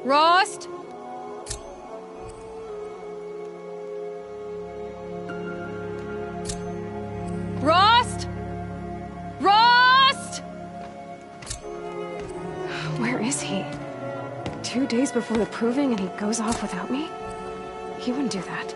Rost? Rost? Rost? Where is he? 2 days before the proving and he goes off without me? He wouldn't do that.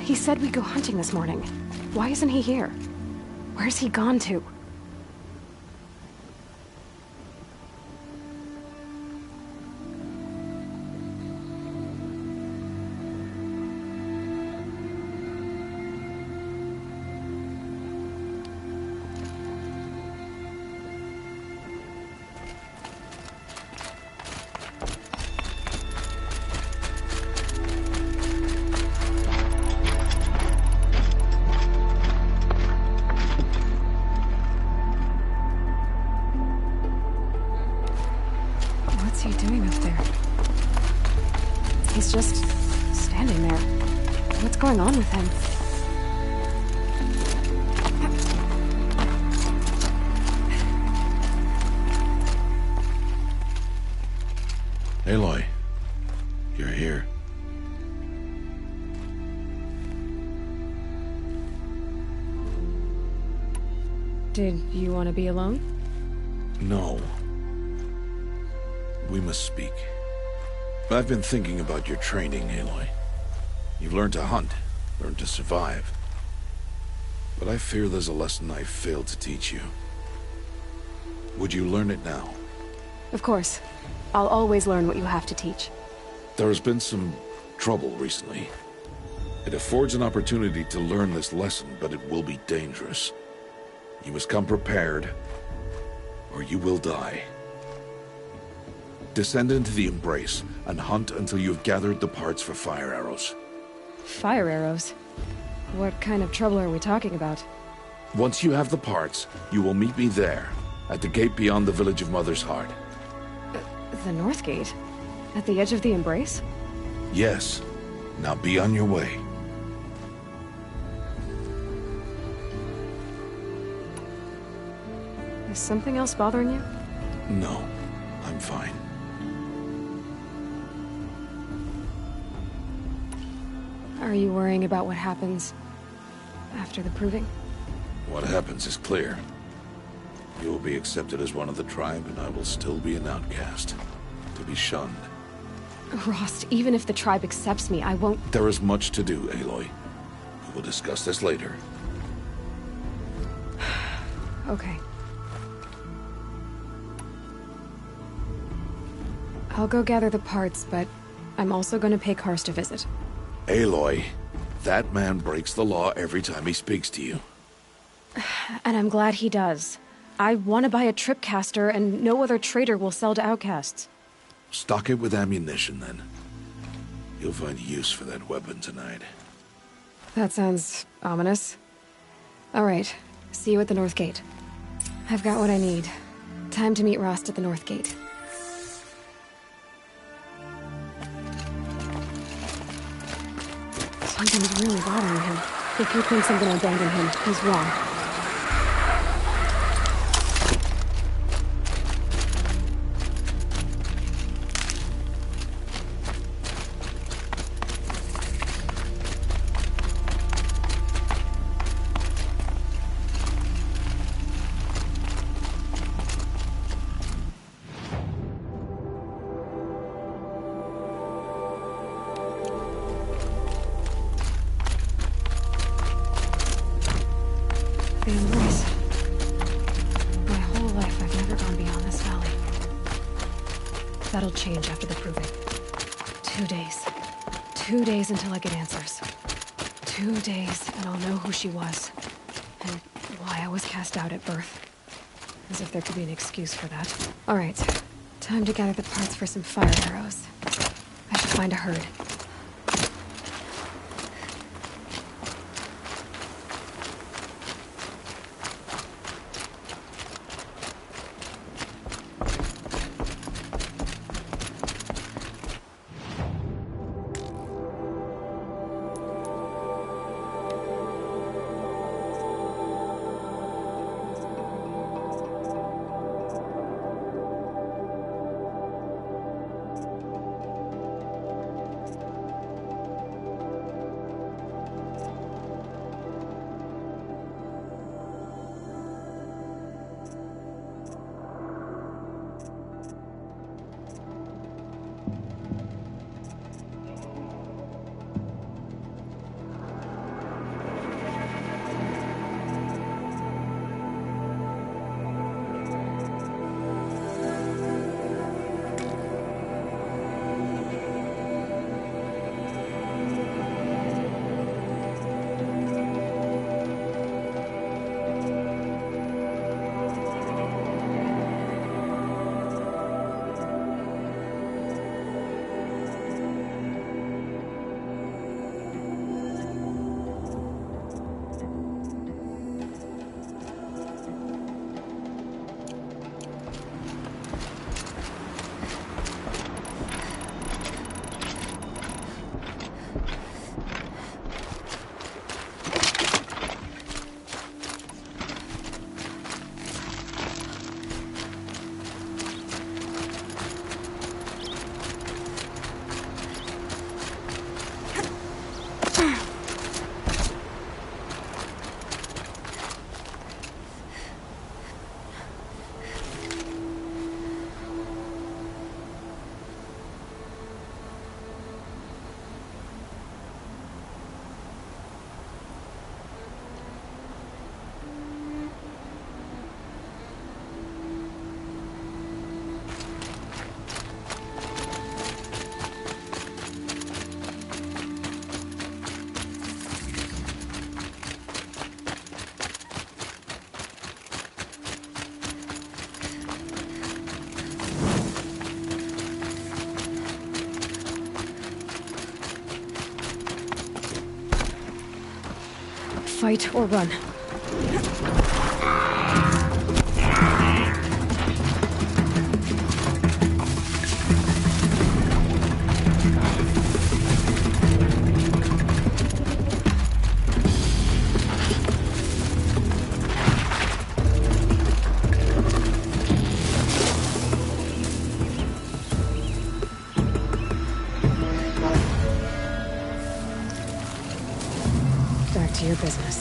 He said we'd go hunting this morning. Why isn't he here? Where's he gone to? What's he doing up there? He's just standing there. What's going on with him? Aloy, you're here. Did you want to be alone? No. We must speak. I've been thinking about your training, Aloy. You've learned to hunt, learned to survive. But I fear there's a lesson I failed to teach you. Would you learn it now? Of course. I'll always learn what you have to teach. There has been some trouble recently. It affords an opportunity to learn this lesson, but it will be dangerous. You must come prepared, or you will die. Descend into the Embrace, and hunt until you have gathered the parts for fire arrows. Fire arrows? What kind of trouble are we talking about? Once you have the parts, you will meet me there, at the gate beyond the village of Mother's Heart. The North Gate? At the edge of the Embrace? Yes. Now be on your way. Is something else bothering you? No, I'm fine. Are you worrying about what happens after the proving? What happens is clear. You will be accepted as one of the tribe, and I will still be an outcast. To be shunned. Rost, even if the tribe accepts me, I won't... There is much to do, Aloy. We will discuss this later. Okay. I'll go gather the parts, but I'm also going to pay Karst a visit. Aloy, that man breaks the law every time he speaks to you. And I'm glad he does. I want to buy a tripcaster, and no other trader will sell to outcasts. Stock it with ammunition, then. You'll find use for that weapon tonight. That sounds ominous. All right, see you at the North Gate. I've got what I need. Time to meet Rost at the North Gate. Something's really bothering him. If he thinks I'm gonna abandon him, he's wrong. The Embrace. My whole life, I've never gone beyond this valley. That'll change after the proving. 2 days. 2 days until I get answers. 2 days, and I'll know who she was. And why I was cast out at birth. As if there could be an excuse for that. Alright, time to gather the parts for some fire arrows. I should find a herd. Fight or run. Back to your business.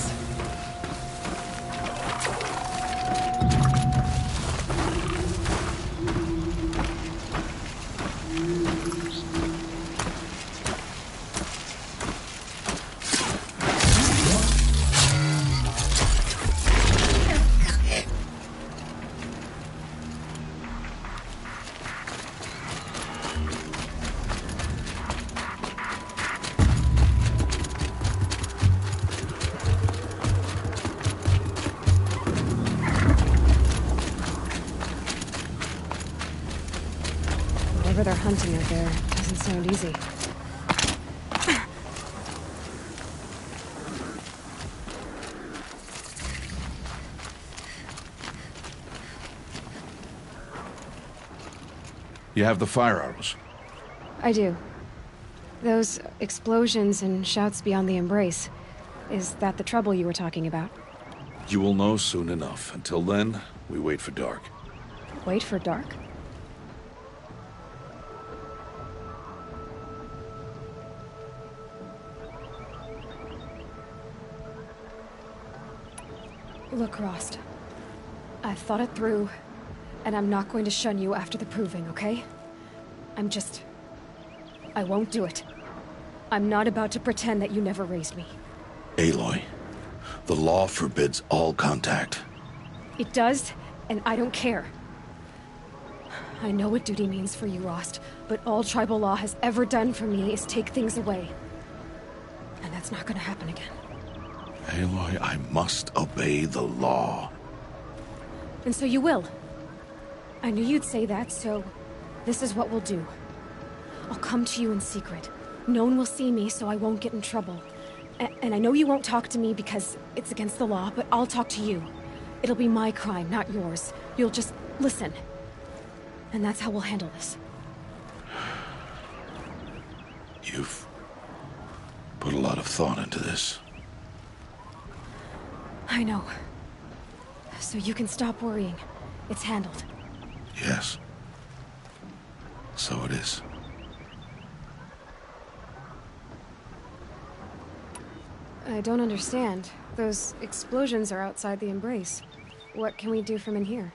Whatever they're hunting out there doesn't sound easy. You have the fire arrows. I do. Those explosions and shouts beyond the embrace. Is that the trouble you were talking about? You will know soon enough. Until then, we wait for dark. Wait for dark? Look, Rost. I've thought it through, and I'm not going to shun you after the proving, okay? I won't do it. I'm not about to pretend that you never raised me. Aloy, the law forbids all contact. It does, and I don't care. I know what duty means for you, Rost, but all tribal law has ever done for me is take things away. And that's not gonna happen again. Aloy, I must obey the law. And so you will. I knew you'd say that, so this is what we'll do. I'll come to you in secret. No one will see me, so I won't get in trouble. And I know you won't talk to me because it's against the law, but I'll talk to you. It'll be my crime, not yours. You'll just listen. And that's how we'll handle this. You've put a lot of thought into this. I know. So you can stop worrying. It's handled. Yes. So it is. I don't understand. Those explosions are outside the Embrace. What can we do from in here?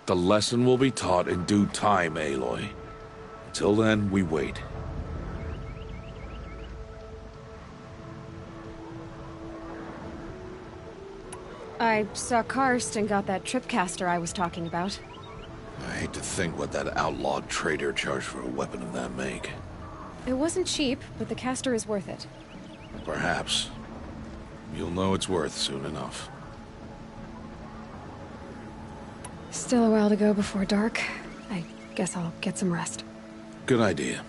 The lesson will be taught in due time, Aloy. Until then, we wait. I saw Karst and got that tripcaster I was talking about. I hate to think what that outlawed trader charged for a weapon of that make. It wasn't cheap, but the caster is worth it. Perhaps. You'll know it's worth soon enough. Still a while to go before dark. I guess I'll get some rest. Good idea.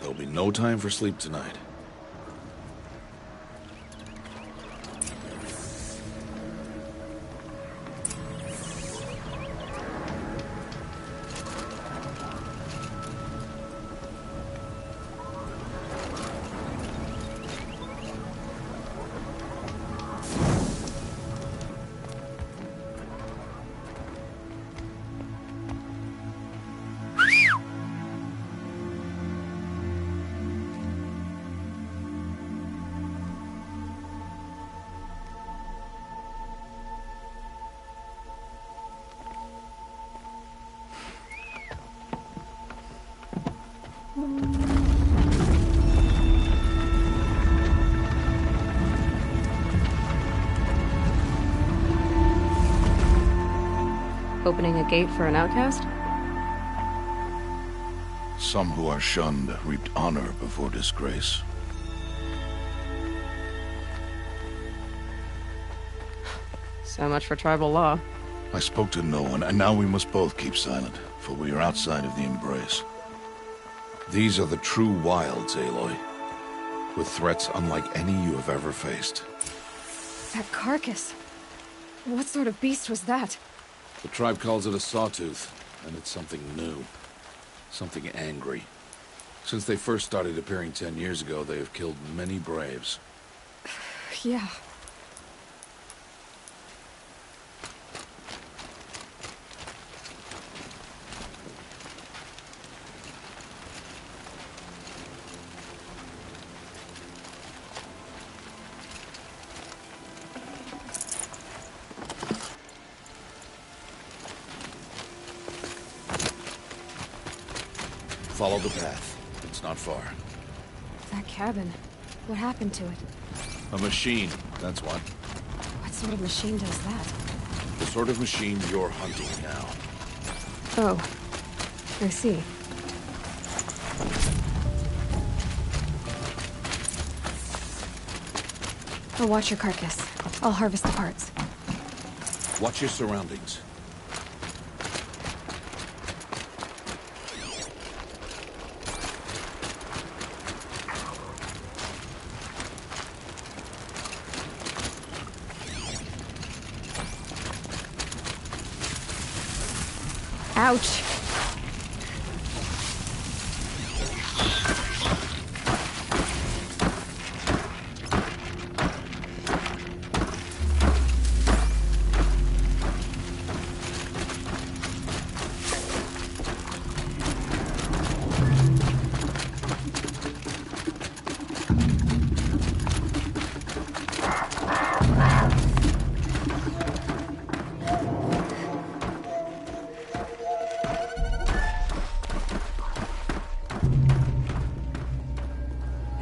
There'll be no time for sleep tonight. Opening a gate for an outcast? Some who are shunned reaped honor before disgrace. So much for tribal law. I spoke to no one, and now we must both keep silent, for we are outside of the Embrace. These are the true wilds, Aloy, with threats unlike any you have ever faced. That carcass. What sort of beast was that? The tribe calls it a sawtooth, and it's something new. Something angry. Since they first started appearing 10 years ago, they have killed many braves. Yeah. Follow the path. It's not far. That cabin. What happened to it? A machine, that's what. What sort of machine does that? The sort of machine you're hunting now. Oh. I see. I'll watch your carcass. I'll harvest the parts. Watch your surroundings. Ouch.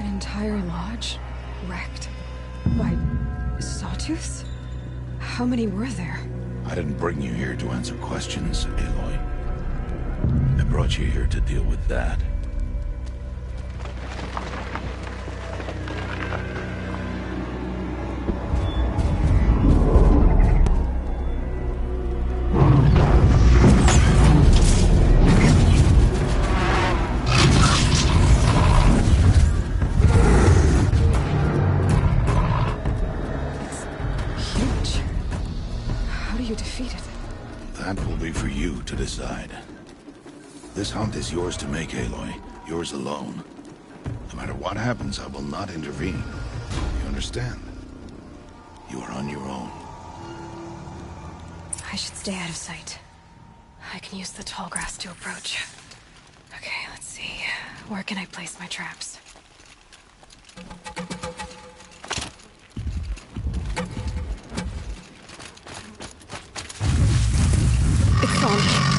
Entire lodge wrecked by sawtooths? How many were there? I didn't bring you here to answer questions, Aloy. I brought you here to deal with that. decide. This hunt is yours to make, Aloy. Yours alone. No matter what happens, I will not intervene. You understand? You are on your own. I should stay out of sight. I can use the tall grass to approach. Okay, let's see. Where can I place my traps? It's on.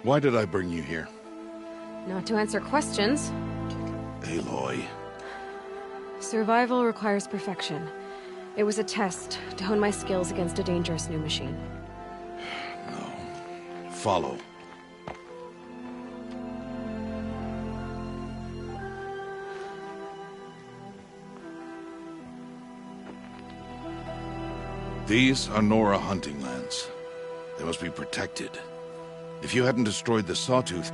Why did I bring you here? Not to answer questions. Aloy. Survival requires perfection. It was a test to hone my skills against a dangerous new machine. No. Follow. These are Nora hunting lands. They must be protected. If you hadn't destroyed the Sawtooth,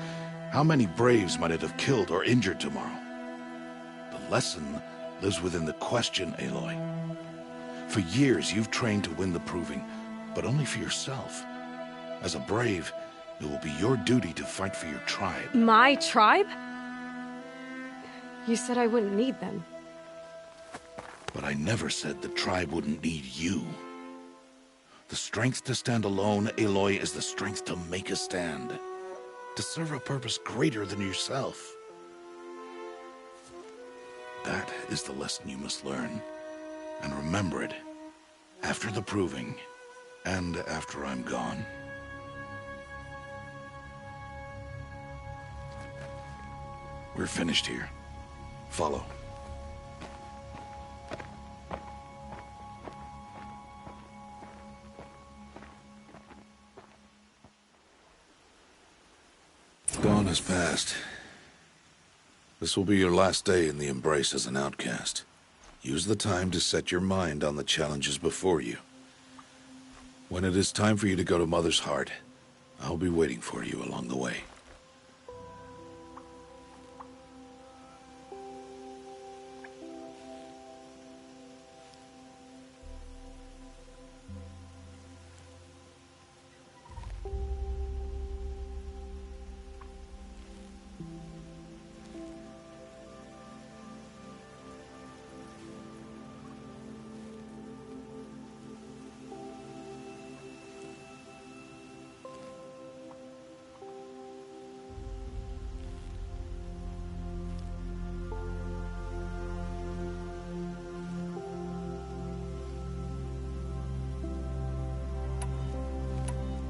how many Braves might it have killed or injured tomorrow? The lesson lives within the question, Aloy. For years, you've trained to win the Proving, but only for yourself. As a Brave, it will be your duty to fight for your tribe. My tribe? You said I wouldn't need them. But I never said the tribe wouldn't need you. The strength to stand alone, Aloy, is the strength to make a stand. To serve a purpose greater than yourself. That is the lesson you must learn. And remember it. After the Proving. And after I'm gone. We're finished here. Follow. Dawn has passed. This will be your last day in the Embrace as an outcast. Use the time to set your mind on the challenges before you. When it is time for you to go to Mother's Heart, I'll be waiting for you along the way.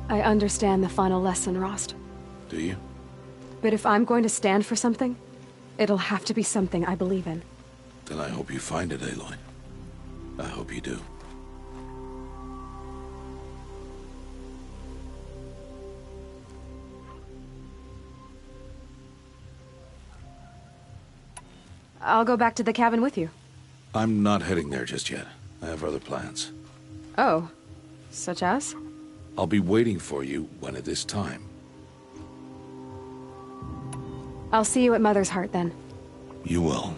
I understand the final lesson, Rost. Do you? But if I'm going to stand for something, it'll have to be something I believe in. Then I hope you find it, Aloy. I hope you do. I'll go back to the cabin with you. I'm not heading there just yet. I have other plans. Oh. Such as? I'll be waiting for you when it is time. I'll see you at Mother's Heart then. You will.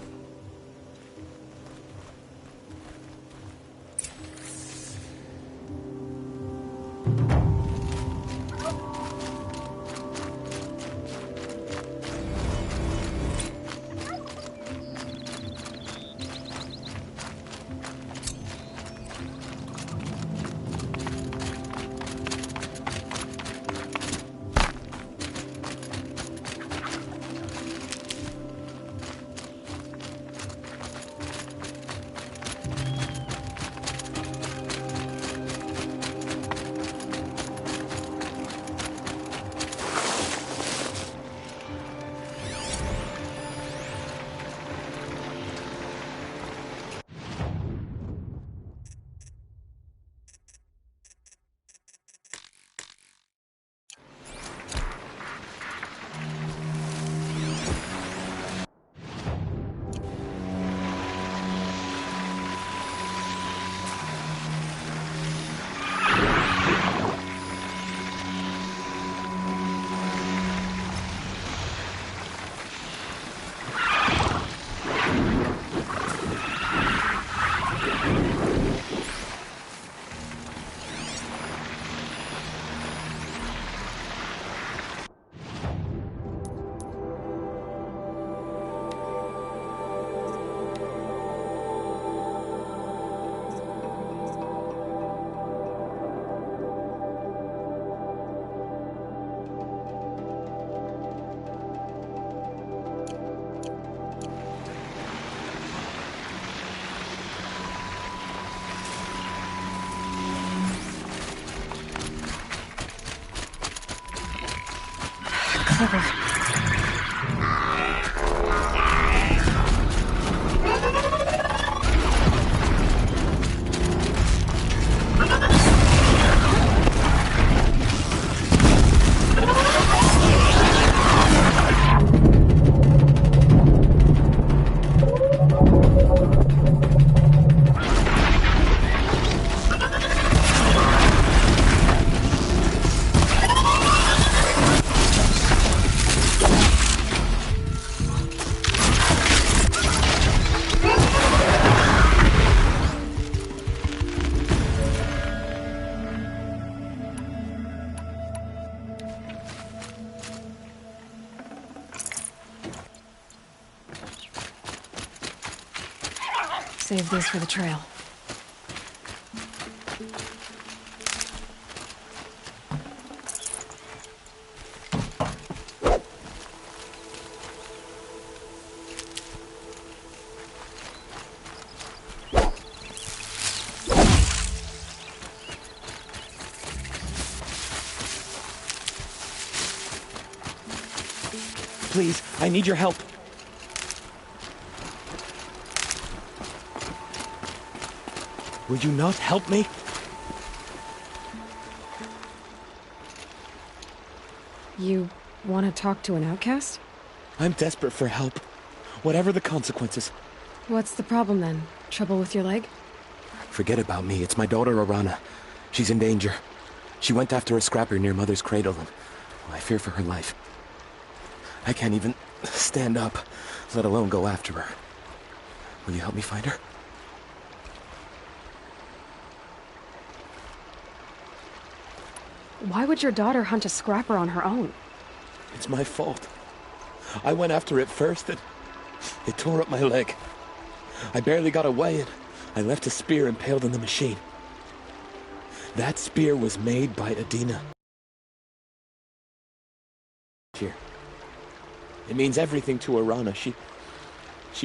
Clever. Save this for the trail. Please, I need your help. Would you not help me? You want to talk to an outcast? I'm desperate for help. Whatever the consequences. What's the problem then? Trouble with your leg? Forget about me. It's my daughter, Arana. She's in danger. She went after a scrapper near Mother's cradle, and I fear for her life. I can't even stand up, let alone go after her. Will you help me find her? Why would your daughter hunt a scrapper on her own? It's my fault. I went after it first, and it tore up my leg. I barely got away, and I left a spear impaled in the machine. That spear was made by Adina. Here. It means everything to Arana. She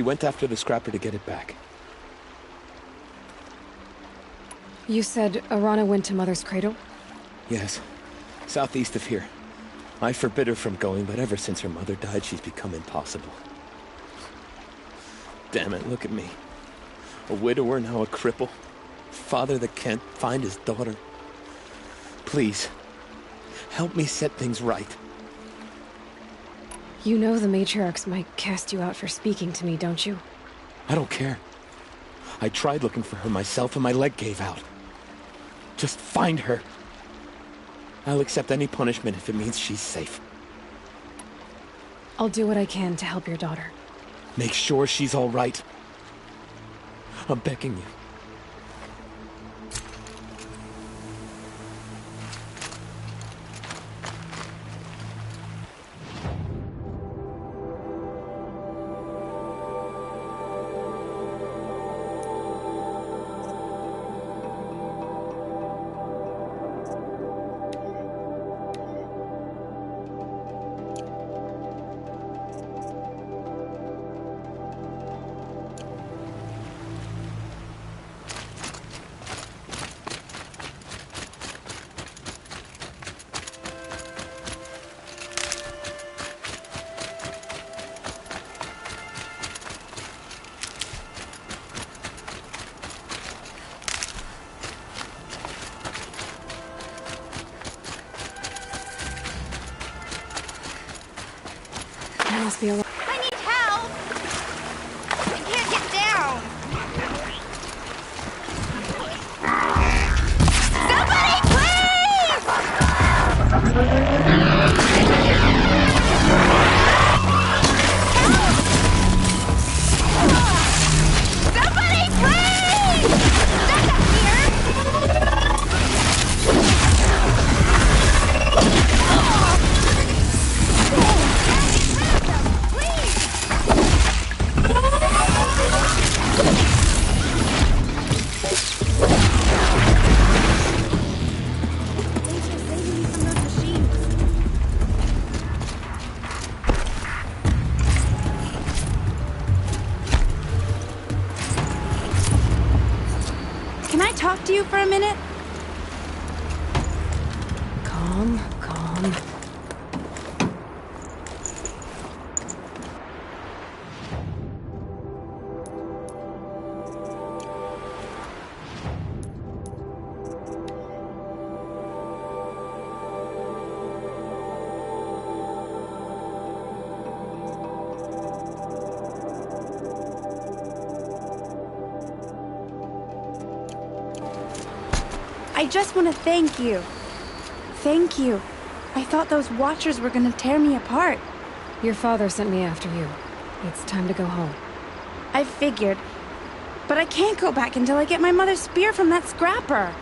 went after the scrapper to get it back. You said Arana went to Mother's cradle? Yes. Southeast of here. I forbid her from going, but ever since her mother died, she's become impossible. Damn it, look at me. A widower, now a cripple. Father that can't find his daughter. Please, help me set things right. You know the matriarchs might cast you out for speaking to me, don't you? I don't care. I tried looking for her myself and my leg gave out. Just find her. I'll accept any punishment if it means she's safe. I'll do what I can to help your daughter. Make sure she's all right. I'm begging you. There must be a lot. I need help! I can't get down! Somebody, please! Somebody, please! That's not here! Can I talk to you for a minute? Calm, calm. I just want to thank you. Thank you. I thought those Watchers were gonna tear me apart. Your father sent me after you. It's time to go home. I figured. But I can't go back until I get my mother's spear from that scrapper.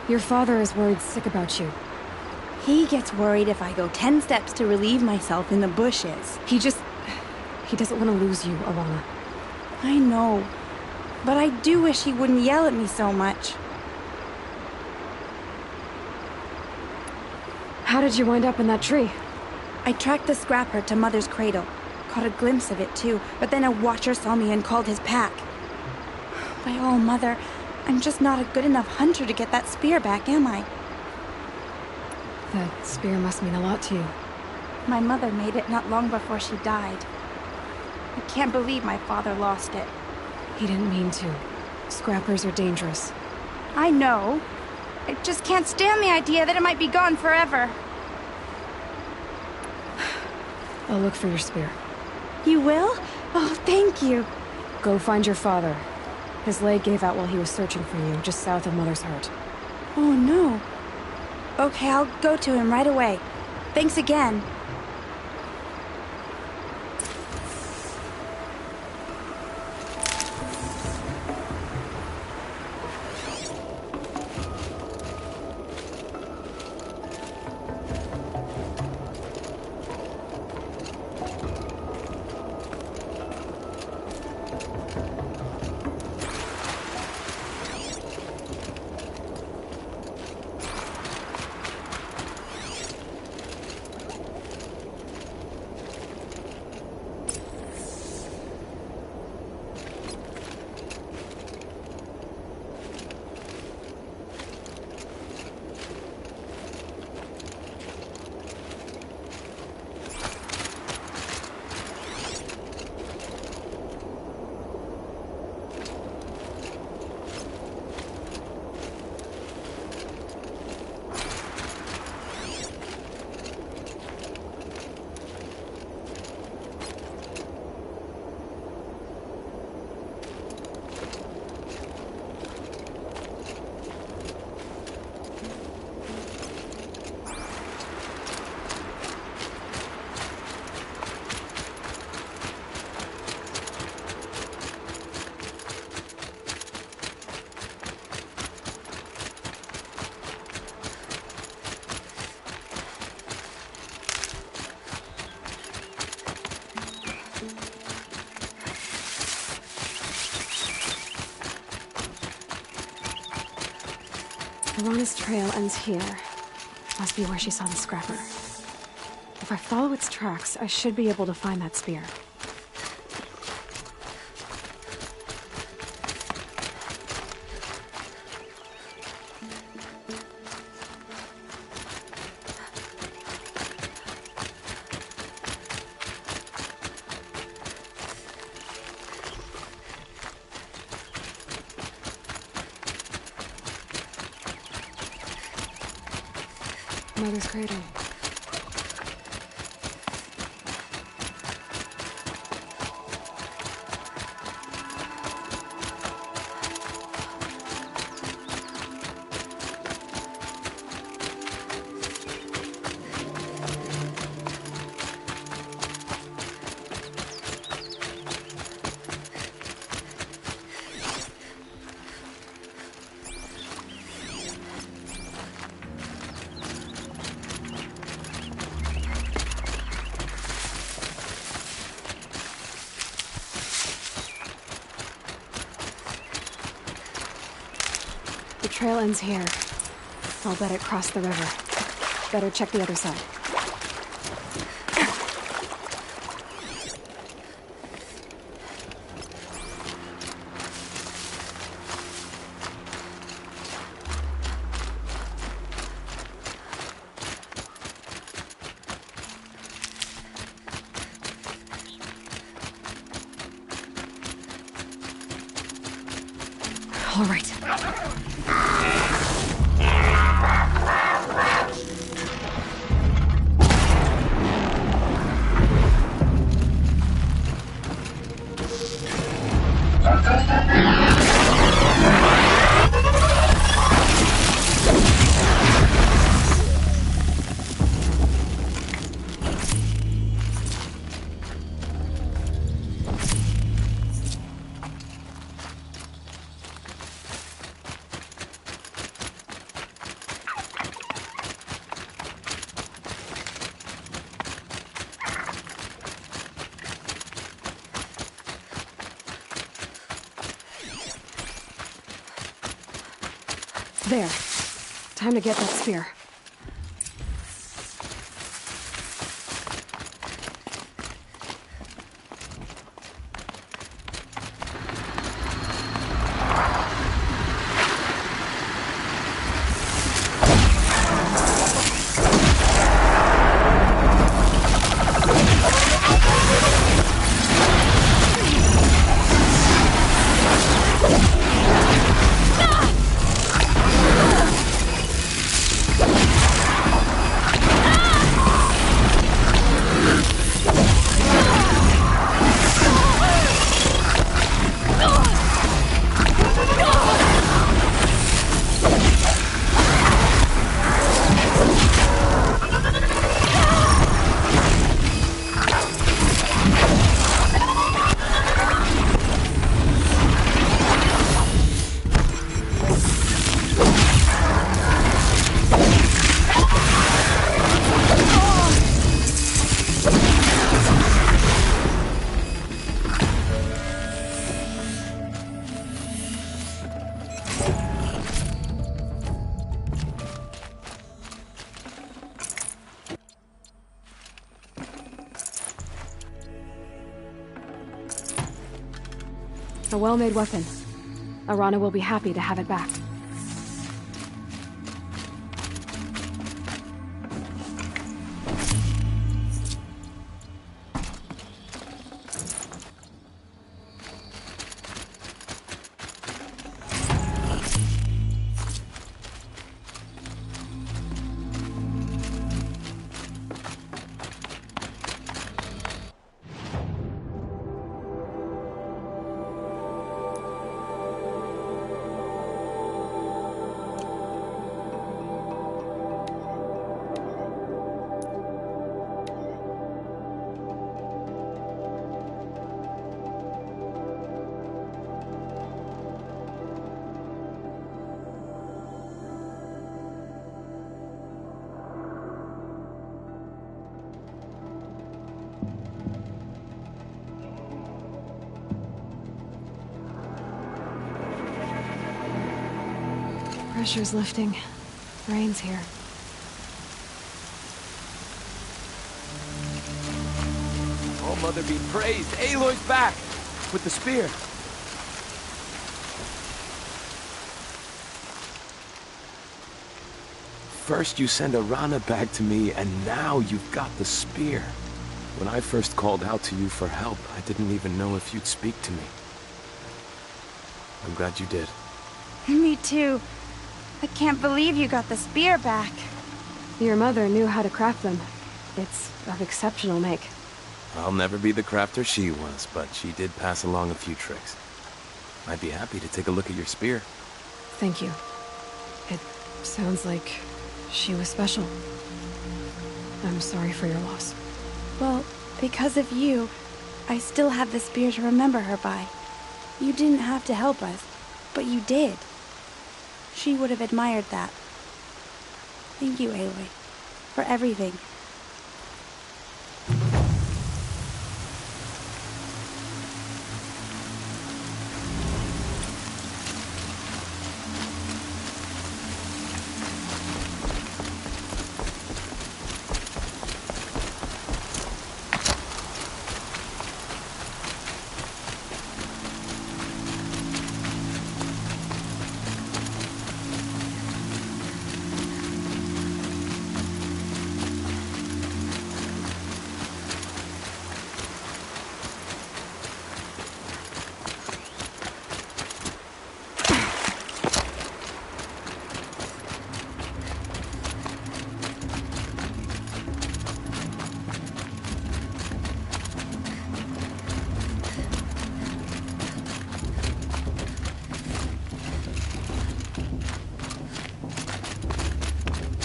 Your father is worried sick about you. He gets worried if I go 10 steps to relieve myself in the bushes. He doesn't want to lose you, Alana. I know. But I do wish he wouldn't yell at me so much. How did you wind up in that tree? I tracked the scrapper to Mother's cradle. Caught a glimpse of it too, but then a Watcher saw me and called his pack. By all, Mother, I'm just not a good enough hunter to get that spear back, am I? That spear must mean a lot to you. My mother made it not long before she died. I can't believe my father lost it. He didn't mean to. Scrappers are dangerous. I know. I just can't stand the idea that it might be gone forever. I'll look for your spear. You will? Oh, thank you. Go find your father. His leg gave out while he was searching for you, just south of Mother's Heart. Oh, no. Okay, I'll go to him right away. Thanks again. Arana's trail ends here. Must be where she saw the scrapper. If I follow its tracks, I should be able to find that spear. Mother's cradle. The trail ends here. I'll bet it crossed the river. Better check the other side. All right. There. Time to get that spear. A well-made weapon. Arana will be happy to have it back. Pressure's lifting. Rain's here. Oh, Mother be praised. Aloy's back! With the spear. First you send Arana back to me, and now you've got the spear. When I first called out to you for help, I didn't even know if you'd speak to me. I'm glad you did. Me too. I can't believe you got the spear back. Your mother knew how to craft them. It's of exceptional make. I'll never be the crafter she was, but she did pass along a few tricks. I'd be happy to take a look at your spear. Thank you. It sounds like she was special. I'm sorry for your loss. Well, because of you, I still have the spear to remember her by. You didn't have to help us, but you did. She would have admired that. Thank you, Aloy, for everything.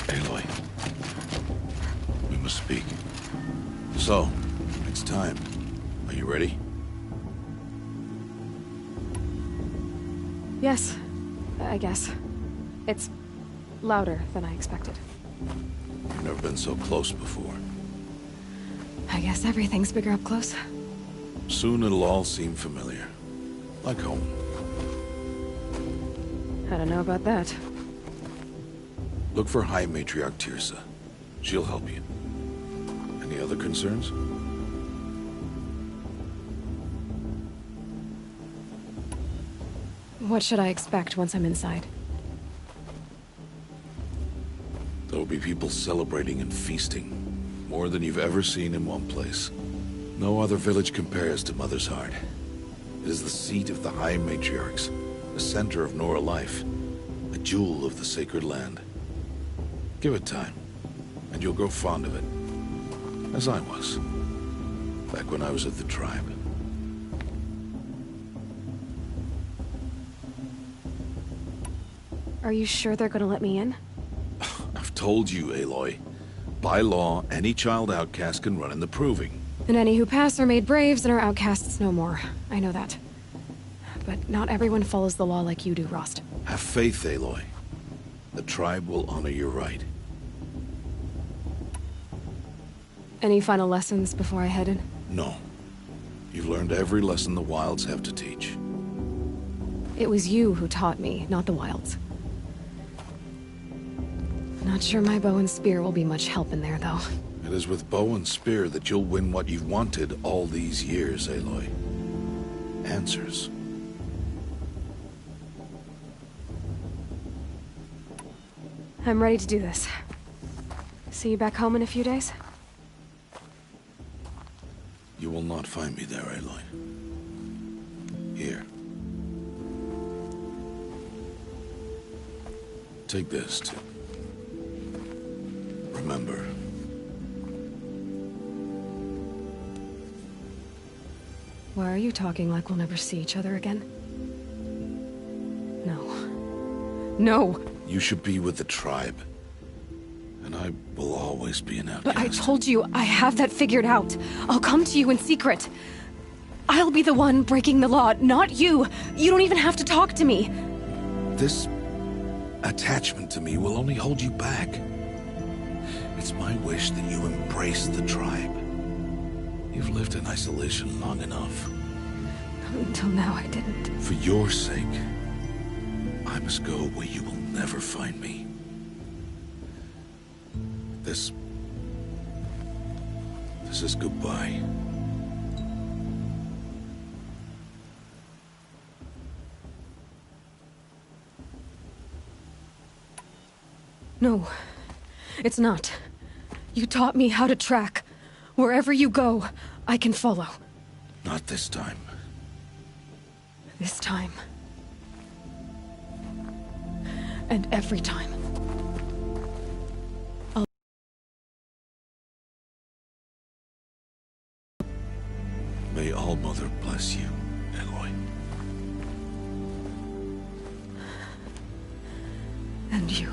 Aloy. We must speak. So, it's time. Are you ready? Yes, I guess. It's louder than I expected. You've never been so close before. I guess everything's bigger up close. Soon it'll all seem familiar. Like home. I don't know about that. Look for High Matriarch Teersa. She'll help you. Any other concerns? What should I expect once I'm inside? There will be people celebrating and feasting. More than you've ever seen in one place. No other village compares to Mother's Heart. It is the seat of the High Matriarchs, the center of Nora life, a jewel of the sacred land. Give it time, and you'll grow fond of it. As I was, back when I was at the tribe. Are you sure they're gonna let me in? I've told you, Aloy. By law, any child outcast can run in the Proving. And any who pass are made braves and are outcasts no more. I know that. But not everyone follows the law like you do, Rost. Have faith, Aloy. The tribe will honor your right. Any final lessons before I head in? No. You've learned every lesson the Wilds have to teach. It was you who taught me, not the Wilds. Not sure my bow and spear will be much help in there, though. It is with bow and spear that you'll win what you've wanted all these years, Aloy. Answers. I'm ready to do this. See you back home in a few days? You will not find me there, Aloy. Here. Take this, too. Remember. Why are you talking like we'll never see each other again? No. No! You should be with the tribe. And I will always be an outcast. But I told you, I have that figured out. I'll come to you in secret. I'll be the one breaking the law, not you. You don't even have to talk to me. This attachment to me will only hold you back. It's my wish that you embrace the tribe. You've lived in isolation long enough. Until now, I didn't. For your sake, I must go where you will never find me. This is goodbye. No, it's not. You taught me how to track. Wherever you go, I can follow. Not this time. This time. And every time. May All-Mother bless you, Aloy. And you.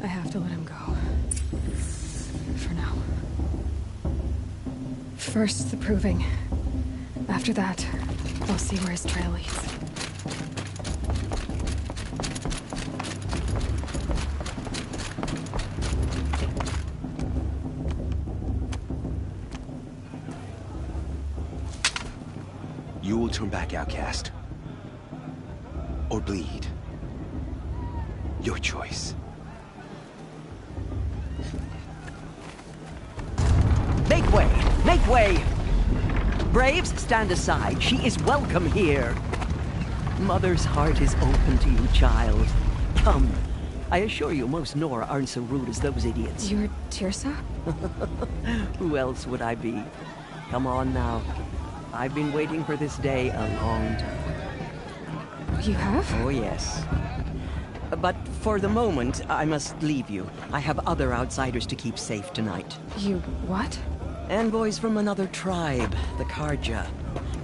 I have to let him go. For now. First, the proving. After that, I'll see where his trail leads. You will turn back, outcast. Or bleed. Your choice. Make way! Make way! Braves, stand aside. She is welcome here. Mother's heart is open to you, child. Come. I assure you, most Nora aren't so rude as those idiots. You're Teersa? Who else would I be? Come on now. I've been waiting for this day a long time. You have? Oh, yes. But for the moment, I must leave you. I have other outsiders to keep safe tonight. You what? Envoys from another tribe, the Carja.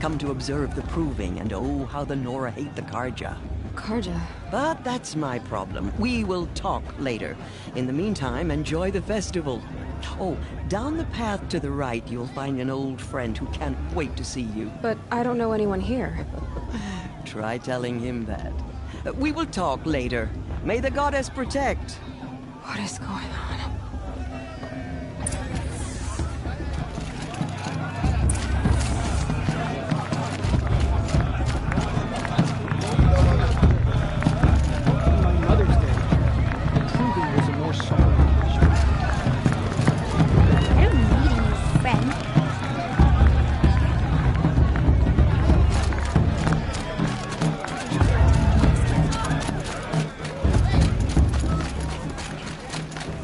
Come to observe the proving, and oh, how the Nora hate the Carja. Carja. But that's my problem. We will talk later. In the meantime, enjoy the festival. Oh, down the path to the right, you'll find an old friend who can't wait to see you. But I don't know anyone here. Try telling him that. We will talk later. May the goddess protect. What is going on? Mother's Day. The proving was a more solemn occasion. I don't need any friend.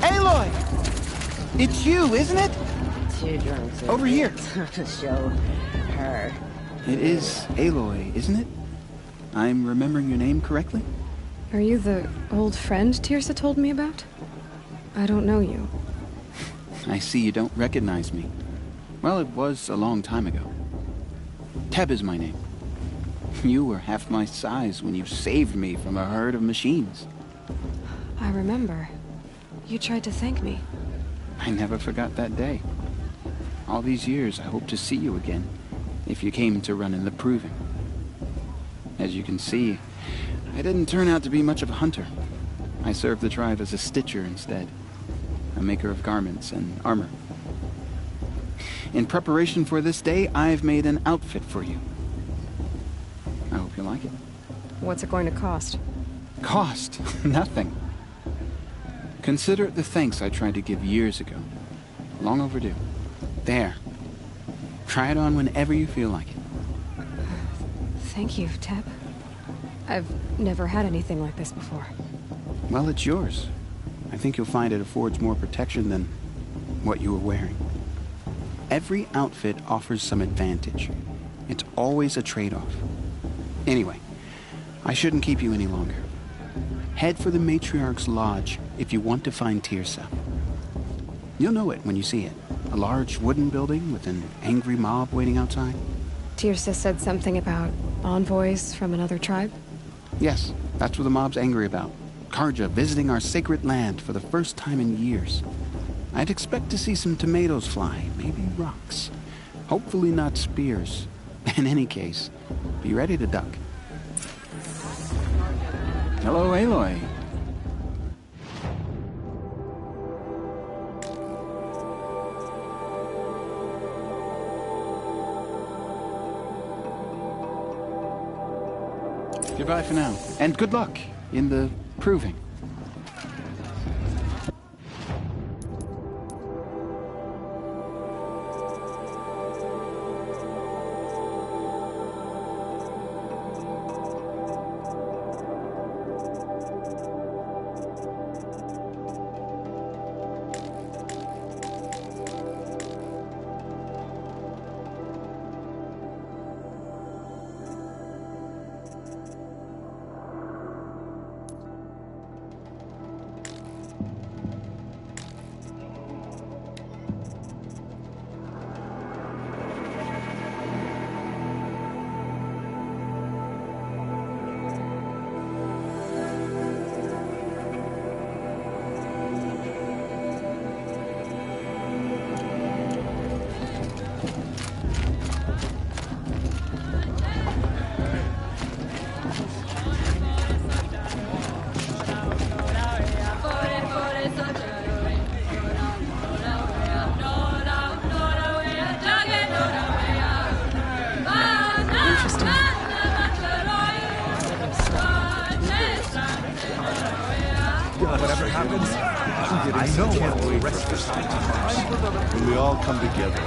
Aloy! It's you, isn't it? Too drunk to Over here. to show her. It is Aloy, isn't it? I'm remembering your name correctly? Are you the old friend Teersa told me about? I don't know you. I see you don't recognize me. Well, it was a long time ago. Teb is my name. You were half my size when you saved me from a herd of machines. I remember. You tried to thank me. I never forgot that day. All these years, I hope to see you again, if you came to run in the proving. As you can see, I didn't turn out to be much of a hunter. I served the tribe as a stitcher instead, a maker of garments and armor. In preparation for this day, I've made an outfit for you. I hope you like it. What's it going to cost? Cost? Nothing. Consider it the thanks I tried to give years ago. Long overdue. There. Try it on whenever you feel like it. Thank you, Teb. I've never had anything like this before. Well, it's yours. I think you'll find it affords more protection than what you were wearing. Every outfit offers some advantage. It's always a trade-off. Anyway, I shouldn't keep you any longer. Head for the Matriarch's Lodge if you want to find Teersa. You'll know it when you see it. A large wooden building with an angry mob waiting outside. Teersa said something about envoys from another tribe? Yes, that's what the mob's angry about. Carja visiting our sacred land for the first time in years. I'd expect to see some tomatoes fly, maybe rocks. Hopefully not spears. In any case, be ready to duck. Hello, Aloy. Goodbye for now. And good luck in the proving. Whatever happens, I know what will rest us when we all come together.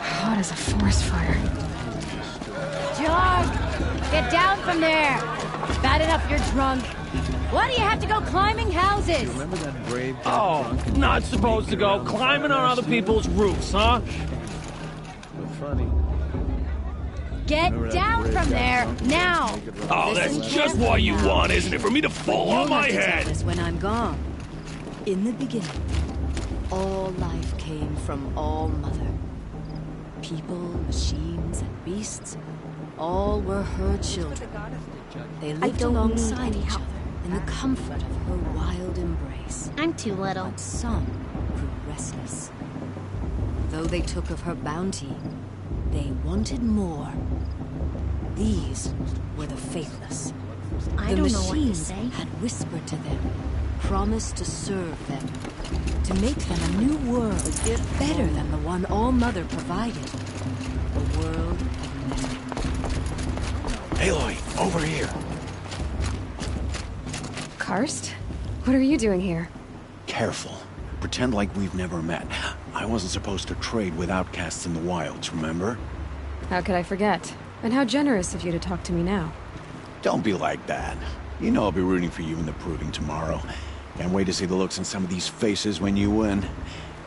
Hot as a forest fire. John! Get down from there! Bad enough you're drunk. Why do you have to go climbing houses? Remember that brave not supposed to go climbing on other people's roofs, huh? funny? Get down from there, now! Oh, that's just what you want, isn't it? For me to fall on my head! Tell us when I'm gone. In the beginning, all life came from All Mother. People, machines, and beasts, all were her children. They lived alongside each other in the comfort of her wild embrace. I'm too little. But some grew restless. Though they took of her bounty, they wanted more. These were the faithless. I don't know what to say. The machines had whispered to them, promised to serve them, to make them a new world, better than the one All Mother provided. A world of men. Aloy, over here. Karst? What are you doing here? Careful. Pretend like we've never met. I wasn't supposed to trade with outcasts in the wilds, remember? How could I forget? And how generous of you to talk to me now. Don't be like that. You know I'll be rooting for you in the proving tomorrow. Can't wait to see the looks on some of these faces when you win.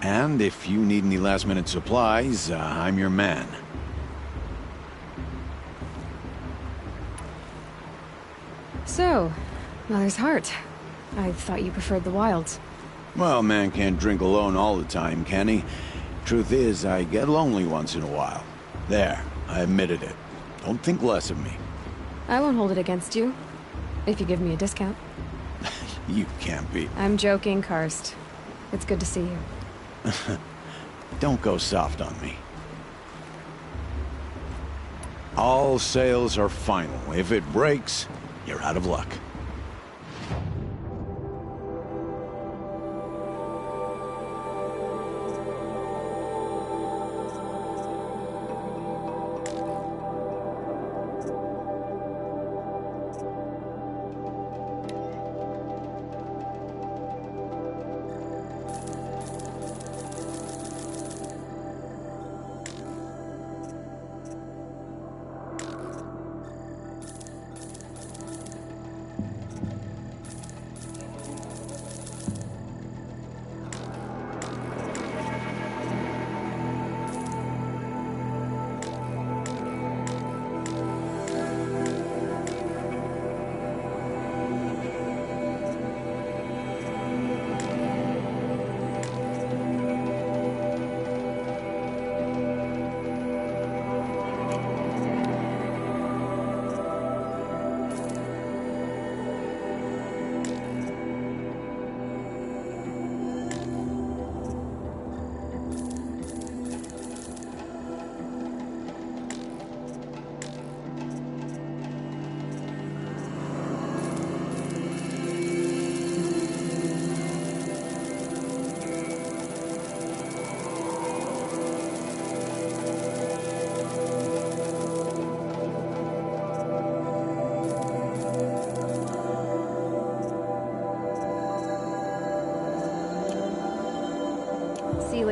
And if you need any last-minute supplies, I'm your man. So, Mother's Heart. I thought you preferred the wilds. Well, man can't drink alone all the time, can he? Truth is, I get lonely once in a while. There, I admitted it. Don't think less of me. I won't hold it against you. If you give me a discount. You can't be. I'm joking, Karst. It's good to see you. Don't go soft on me. All sales are final. If it breaks, you're out of luck.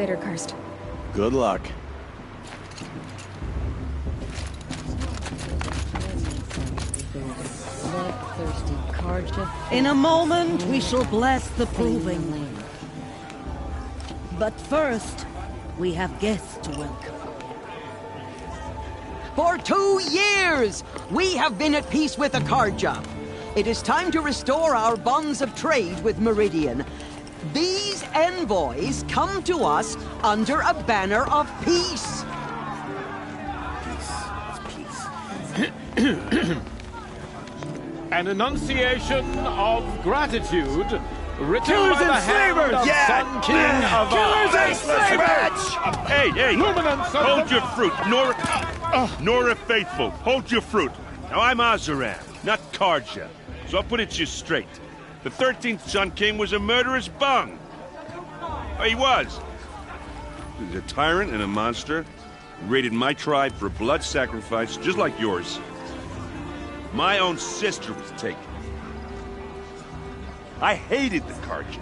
later, Karst. Good luck. Bloodthirsty Carja. In a moment, we shall bless the proving. But first, we have guests to welcome. For 2 years, we have been at peace with the Carja. It is time to restore our bonds of trade with Meridian. These envoys come to us under a banner of peace. An enunciation of gratitude written Killers by the and hand slavers! of Sun King of Killers and slavers! Hey, hey! Luminance of Hold the- your fruit, Nora. Nora Faithful, hold your fruit. Now I'm Azaran, not Carja, so I'll put it to you straight. The 13th Sun King was a murderous bung. Oh, he was. He was a tyrant and a monster. He raided my tribe for blood sacrifice, just like yours. My own sister was taken. I hated the Carja.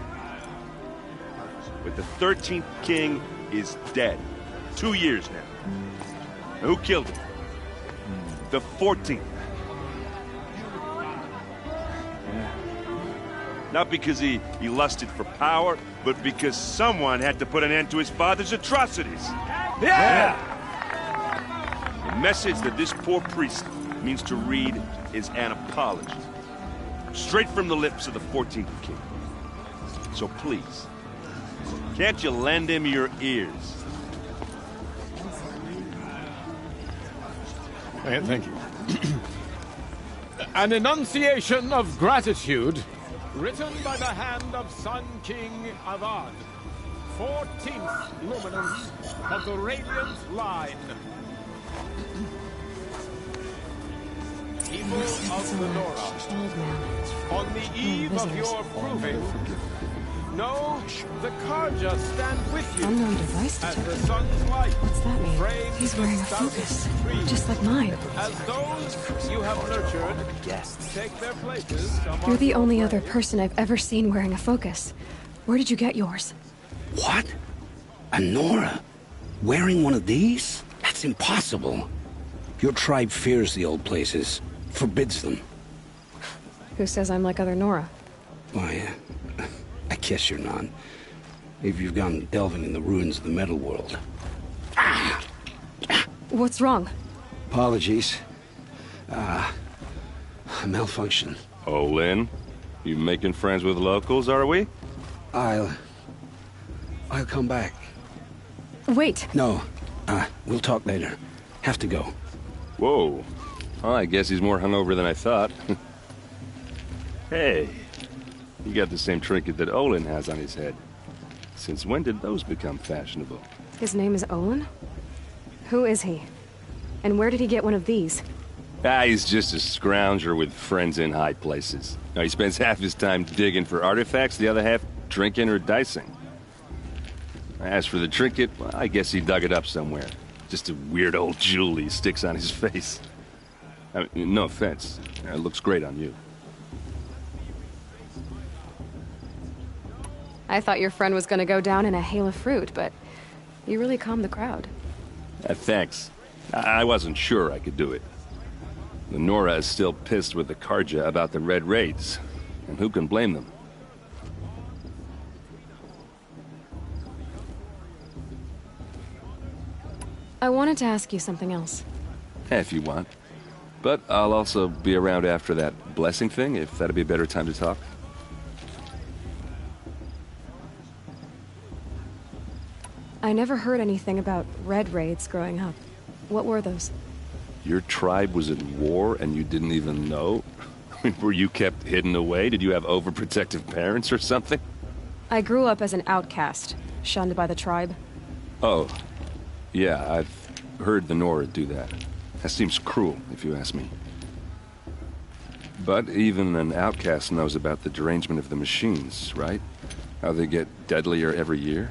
But the 13th king is dead. 2 years now. And who killed him? The 14th. Not because he lusted for power, but because someone had to put an end to his father's atrocities. Yeah! The message that this poor priest means to read is an apology. Straight from the lips of the 14th king. So please, can't you lend him your ears? Thank you. An enunciation of gratitude written by the hand of Sun King Avad, 14th luminance of the Radiant Line. People of the Nora, on the eve of your proving, know the Carja stand with you. Unknown device as detected. the sun's light. What's that mean? frames He's wearing a the focus, thousand trees. just like mine. As those you have nurtured take their places among You're the your only friends. other person I've ever seen wearing a focus. Where did you get yours? What? A Nora? Wearing one of these? That's impossible. Your tribe fears the old places, forbids them. Who says I'm like other Nora? Why, I guess you're not. If you've gone delving in the ruins of the metal world. What's wrong? Apologies. A malfunction. Oh, Lynn, you making friends with locals, are we? I'll come back. Wait. No, we'll talk later. Have to go. Whoa. Well, I guess he's more hungover than I thought. Hey, you got the same trinket that Olin has on his head. Since when did those become fashionable? His name is Olin? Who is he? And where did he get one of these? He's just a scrounger with friends in high places. Now, he spends half his time digging for artifacts, the other half drinking or dicing. As for the trinket, well, I guess he dug it up somewhere. Just a weird old jewel he sticks on his face. I mean, no offense. It looks great on you. I thought your friend was gonna go down in a hail of fruit, but you really calmed the crowd. Thanks. I wasn't sure I could do it. The Nora is still pissed with the Carja about the Red Raids, and who can blame them? I wanted to ask you something else. If you want. But I'll also be around after that blessing thing, if that'd be a better time to talk. I never heard anything about Red Raids growing up. What were those? Your tribe was at war and you didn't even know? Were you kept hidden away? Did you have overprotective parents or something? I grew up as an outcast, shunned by the tribe. Oh, yeah, I've heard the Nora do that. That seems cruel, if you ask me. But even an outcast knows about the derangement of the machines, right? How they get deadlier every year?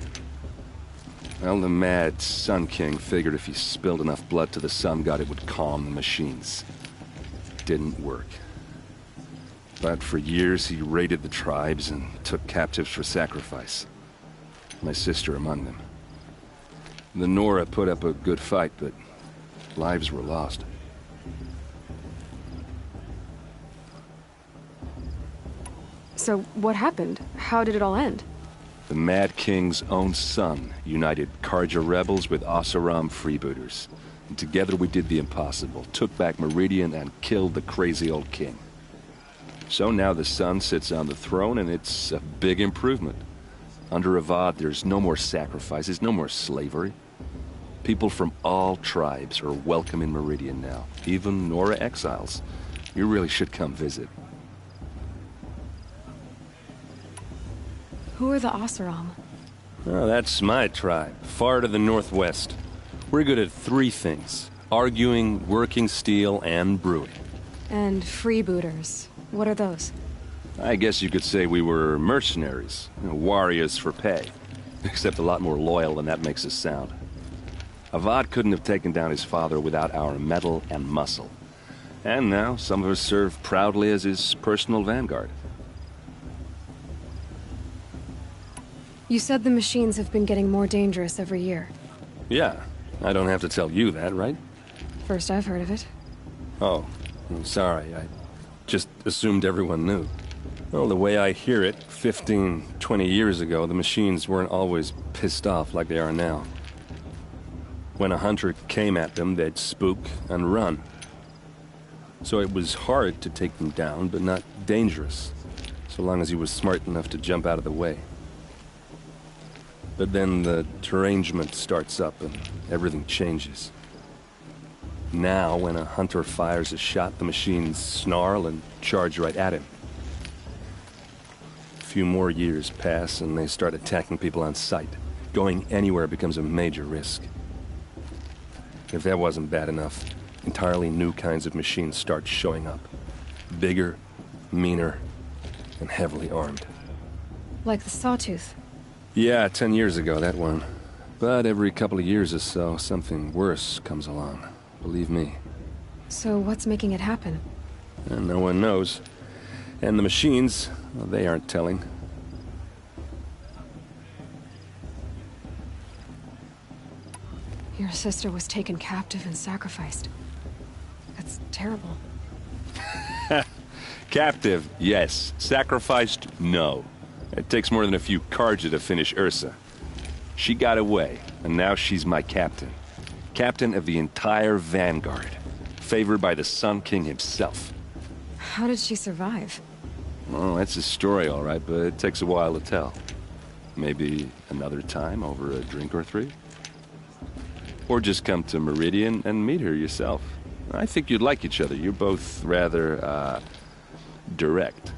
Well, the mad Sun King figured if he spilled enough blood to the Sun God, it would calm the machines. Didn't work. But for years, he raided the tribes and took captives for sacrifice. My sister among them. The Nora put up a good fight, but lives were lost. So, what happened? How did it all end? The Mad King's own son united Carja rebels with Oseram freebooters. And together we did the impossible, took back Meridian and killed the crazy old king. So now the son sits on the throne, and it's a big improvement. Under Avad, there's no more sacrifices, no more slavery. People from all tribes are welcome in Meridian now, even Nora exiles. You really should come visit. Who are the Oseram? Oh, that's my tribe, far to the northwest. We're good at 3 things: arguing, working steel, and brewing. And freebooters. What are those? I guess you could say we were mercenaries, warriors for pay. Except a lot more loyal than that makes us sound. Avad couldn't have taken down his father without our metal and muscle. And now, some of us serve proudly as his personal vanguard. You said the machines have been getting more dangerous every year. Yeah, I don't have to tell you that, right? First I've heard of it. Oh, I'm sorry. I just assumed everyone knew. Well, the way I hear it, 15, 20 years ago, the machines weren't always pissed off like they are now. When a hunter came at them, they'd spook and run. So it was hard to take them down, but not dangerous, so long as he was smart enough to jump out of the way. But then the derangement starts up and everything changes. Now, when a hunter fires a shot, the machines snarl and charge right at him. A few more years pass and they start attacking people on sight. Going anywhere becomes a major risk. If that wasn't bad enough, entirely new kinds of machines start showing up. Bigger, meaner, and heavily armed. Like the Sawtooth. Yeah, 10 years ago, that one. But every couple of years or so, something worse comes along. Believe me. So what's making it happen? And no one knows. And the machines, well, they aren't telling. Your sister was taken captive and sacrificed. That's terrible. Captive, yes. Sacrificed, no. It takes more than a few Carja to finish Ursa. She got away, and now she's my captain. Captain of the entire Vanguard. Favored by the Sun King himself. How did she survive? Well, that's a story, all right, but it takes a while to tell. Maybe another time over a drink or 3? Or just come to Meridian and meet her yourself. I think you'd like each other. You're both rather, direct.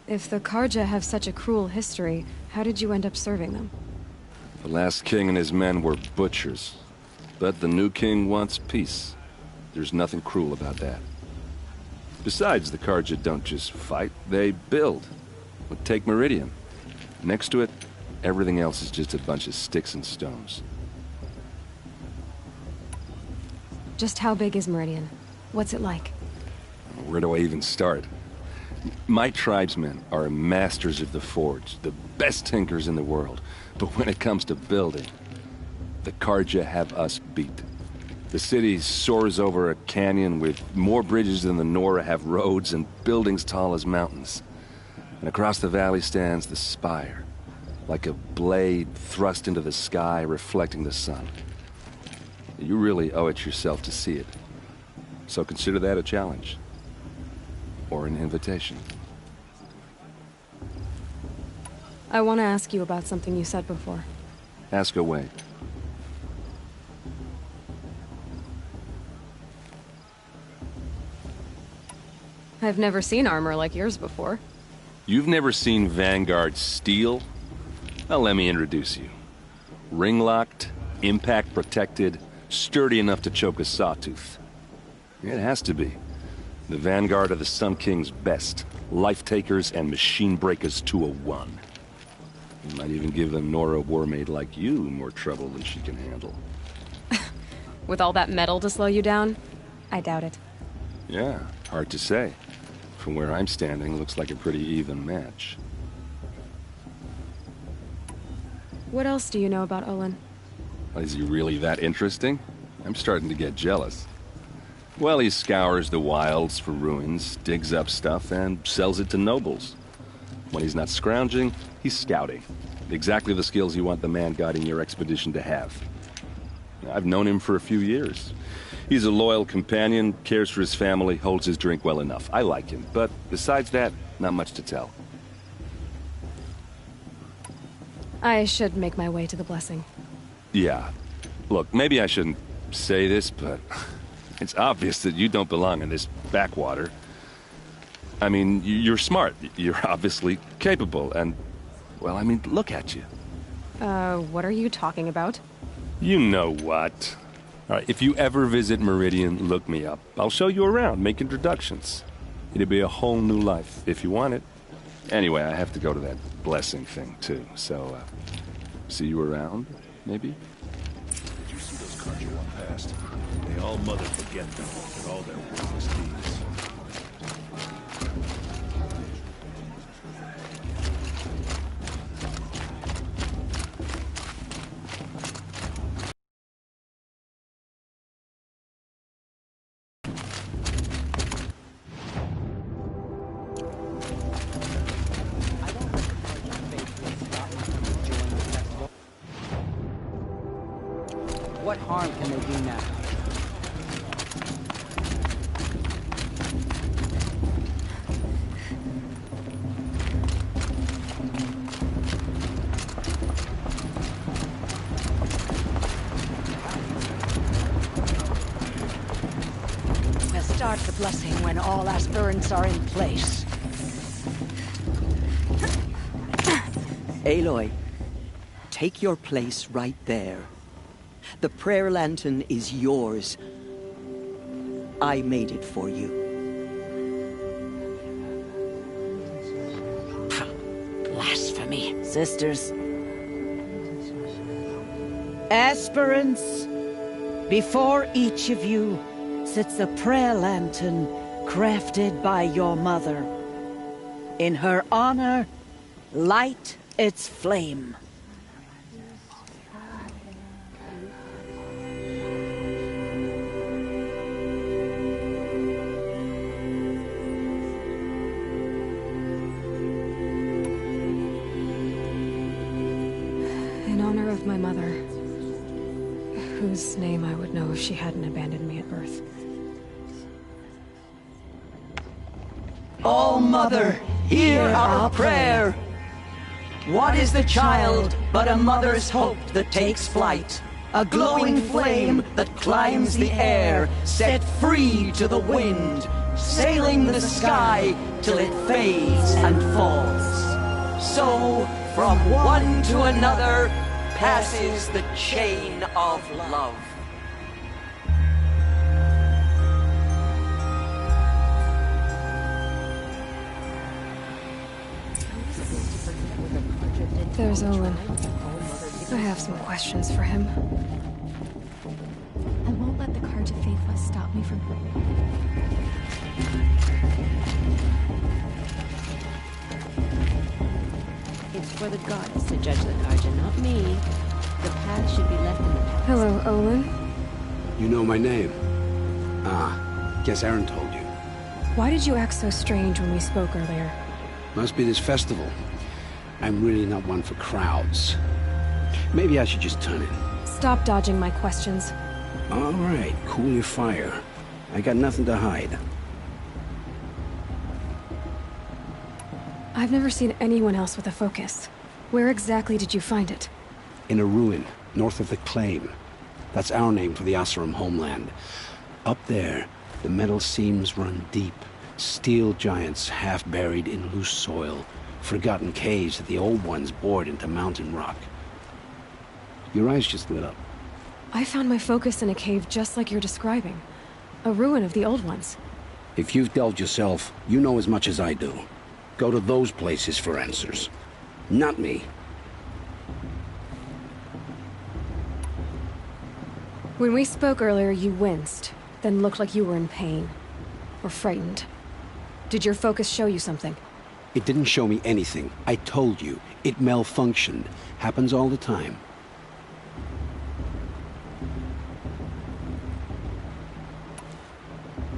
If the Carja have such a cruel history, how did you end up serving them? The last king and his men were butchers. But the new king wants peace. There's nothing cruel about that. Besides, the Carja don't just fight, they build. But take Meridian. Next to it, everything else is just a bunch of sticks and stones. Just how big is Meridian? What's it like? Where do I even start? My tribesmen are masters of the forge, the best tinkers in the world. But when it comes to building, the Carja have us beat. The city soars over a canyon with more bridges than the Nora have roads and buildings tall as mountains. And across the valley stands the spire, like a blade thrust into the sky reflecting the sun. You really owe it yourself to see it. So consider that a challenge. Or an invitation. I want to ask you about something you said before. Ask away. I've never seen armor like yours before. You've never seen Vanguard steel? Well, let me introduce you. Ring-locked, impact-protected, sturdy enough to choke a sawtooth. It has to be. The Vanguard of the Sun King's best. Life-takers and machine-breakers to a 1. You might even give a Nora warmaid like you more trouble than she can handle. With all that metal to slow you down? I doubt it. Yeah, hard to say. From where I'm standing, looks like a pretty even match. What else do you know about Olin? Is he really that interesting? I'm starting to get jealous. Well, he scours the wilds for ruins, digs up stuff, and sells it to nobles. When he's not scrounging, he's scouting. Exactly the skills you want the man guiding your expedition to have. I've known him for a few years. He's a loyal companion, cares for his family, holds his drink well enough. I like him, but besides that, not much to tell. I should make my way to the blessing. Yeah. Look, maybe I shouldn't say this, but it's obvious that you don't belong in this backwater. I mean, you're smart. You're obviously capable, and, well, I mean, look at you. What are you talking about? You know what. All right, if you ever visit Meridian, look me up. I'll show you around, make introductions. It'll be a whole new life, if you want it. Anyway, I have to go to that blessing thing, too, so, see you around, maybe? Did you see those cards you walked past? May all mother forget them, and all their worthless deeds. What harm can they do now? We'll start the blessing when all aspirants are in place. Aloy, take your place right there. The prayer lantern is yours. I made it for you. Blasphemy. Sisters. Aspirants, before each of you sits a prayer lantern crafted by your mother. In her honor, light its flame. In honor of my mother, whose name I would know if she hadn't abandoned me at birth. All Mother, hear our prayer. What is the child but a mother's hope that takes flight? A glowing flame that climbs the air, set free to the wind, sailing the sky till it fades and falls. So, from one to another, passes the chain of love. There's Olin. I have some questions for him. I won't let the Carja Faithless stop me from... It's for the gods to judge the Carja, not me. The path should be left in the past. Hello, Olin. You know my name? Ah, guess Aaron told you. Why did you act so strange when we spoke earlier? Must be this festival. I'm really not one for crowds. Maybe I should just turn in. Stop dodging my questions. All right, cool your fire. I got nothing to hide. I've never seen anyone else with a focus. Where exactly did you find it? In a ruin, north of the Claim. That's our name for the Oseram homeland. Up there, the metal seams run deep. Steel giants half buried in loose soil. Forgotten caves that the old ones bored into mountain rock. Your eyes just lit up. I found my focus in a cave just like you're describing. A ruin of the old ones. If you've delved yourself, you know as much as I do. Go to those places for answers. Not me. When we spoke earlier, you winced, then looked like you were in pain. Or frightened. Did your focus show you something? It didn't show me anything. I told you. It malfunctioned. Happens all the time.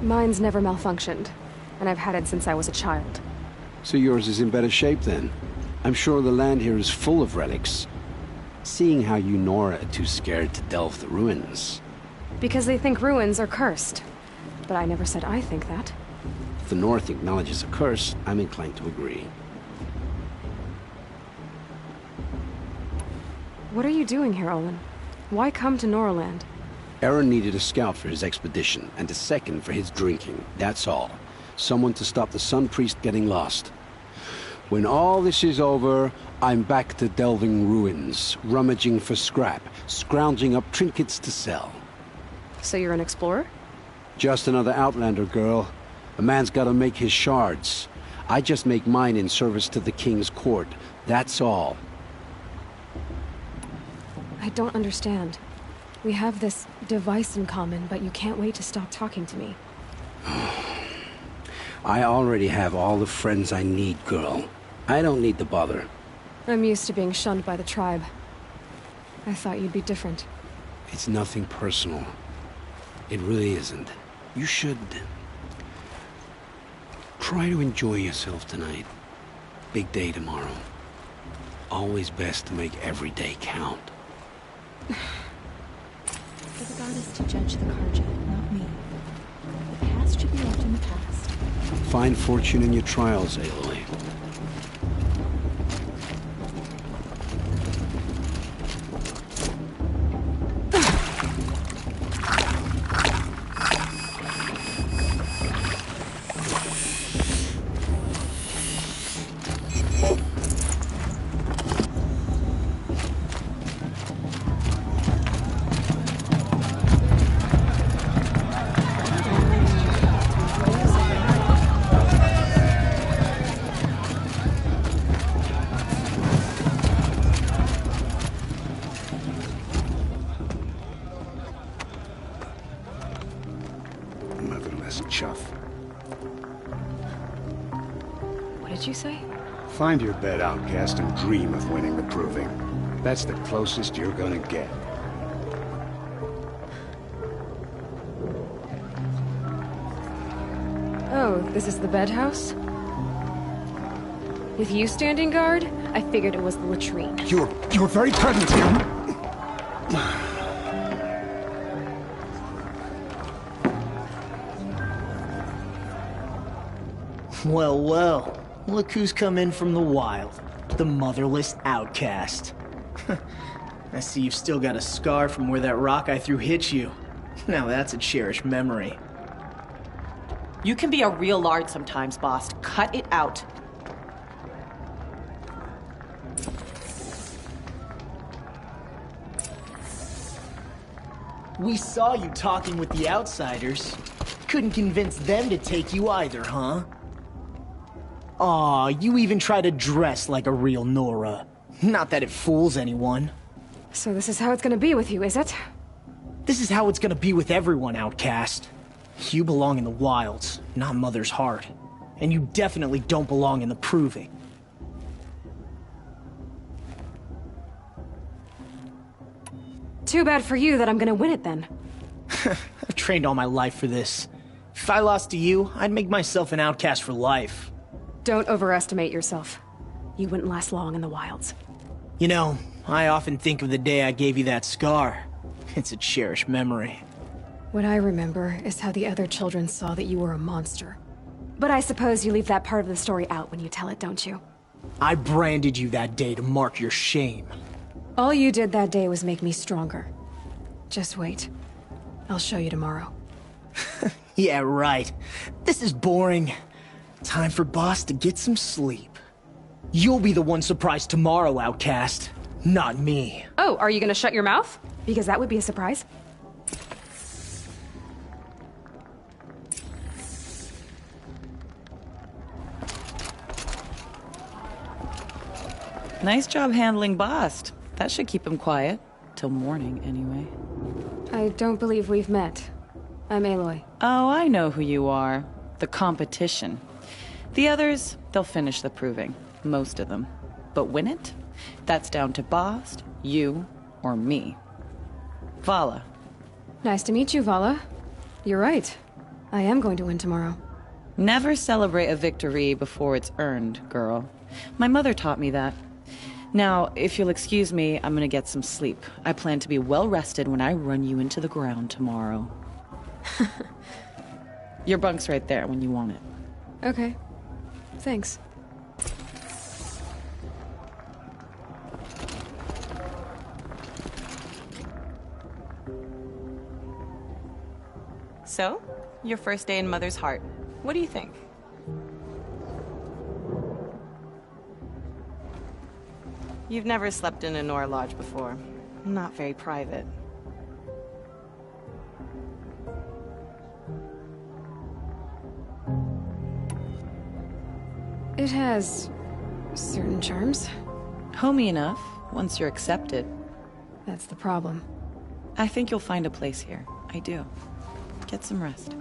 Mine's never malfunctioned, and I've had it since I was a child. So yours is in better shape then. I'm sure the land here is full of relics. Seeing how you Nora are too scared to delve the ruins. Because they think ruins are cursed. But I never said I think that. If the North acknowledges a curse, I'm inclined to agree. What are you doing here, Olin? Why come to Noraland? Aaron needed a scout for his expedition, and a second for his drinking. That's all. Someone to stop the Sun Priest getting lost. When all this is over, I'm back to delving ruins, rummaging for scrap, scrounging up trinkets to sell. So you're an explorer? Just another Outlander, girl. A man's gotta make his shards. I just make mine in service to the King's court. That's all. I don't understand. We have this device in common, but you can't wait to stop talking to me. I already have all the friends I need, girl. I don't need the bother. I'm used to being shunned by the tribe. I thought you'd be different. It's nothing personal. It really isn't. You should... try to enjoy yourself tonight. Big day tomorrow. Always best to make every day count. For the goddess to judge the Carja, not me. The past should be left in the past. Find fortune in your trials, Aloy. What did you say? Find your bed, outcast, and dream of winning the Proving. That's the closest you're gonna get. Oh, this is the bed house? With you standing guard, I figured it was the latrine. Your very presence here... Well, well. Look who's come in from the wild. The motherless outcast. I see you've still got a scar from where that rock I threw hit you. Now that's a cherished memory. You can be a real lard sometimes, boss. Cut it out. We saw you talking with the outsiders. Couldn't convince them to take you either, huh? Aw, you even try to dress like a real Nora. Not that it fools anyone. So this is how it's gonna be with you, is it? This is how it's gonna be with everyone, outcast. You belong in the wilds, not Mother's heart. And you definitely don't belong in the Proving. Too bad for you that I'm gonna win it then. I've trained all my life for this. If I lost to you, I'd make myself an outcast for life. Don't overestimate yourself. You wouldn't last long in the wilds. You know, I often think of the day I gave you that scar. It's a cherished memory. What I remember is how the other children saw that you were a monster. But I suppose you leave that part of the story out when you tell it, don't you? I branded you that day to mark your shame. All you did that day was make me stronger. Just wait. I'll show you tomorrow. Yeah, right. This is boring. Time for Boss to get some sleep. You'll be the one surprised tomorrow, outcast. Not me. Oh, are you gonna shut your mouth? Because that would be a surprise. Nice job handling Bast. That should keep him quiet. Till morning, anyway. I don't believe we've met. I'm Aloy. Oh, I know who you are. The competition. The others, They'll finish the proving. Most of them. But win it? That's down to Bast, you, or me. Vala. Nice to meet you, Vala. You're right. I am going to win tomorrow. Never celebrate a victory before it's earned, girl. My mother taught me that. Now, if you'll excuse me, I'm gonna get some sleep. I plan to be well rested when I run you into the ground tomorrow. Your bunk's right there when you want it. Okay. Thanks. So, your first day in Mother's Heart. What do you think? You've never slept in a Nora Lodge before. Not very private. It has certain charms. Homey enough, once you're accepted. That's the problem. I think you'll find a place here. I do. Get some rest.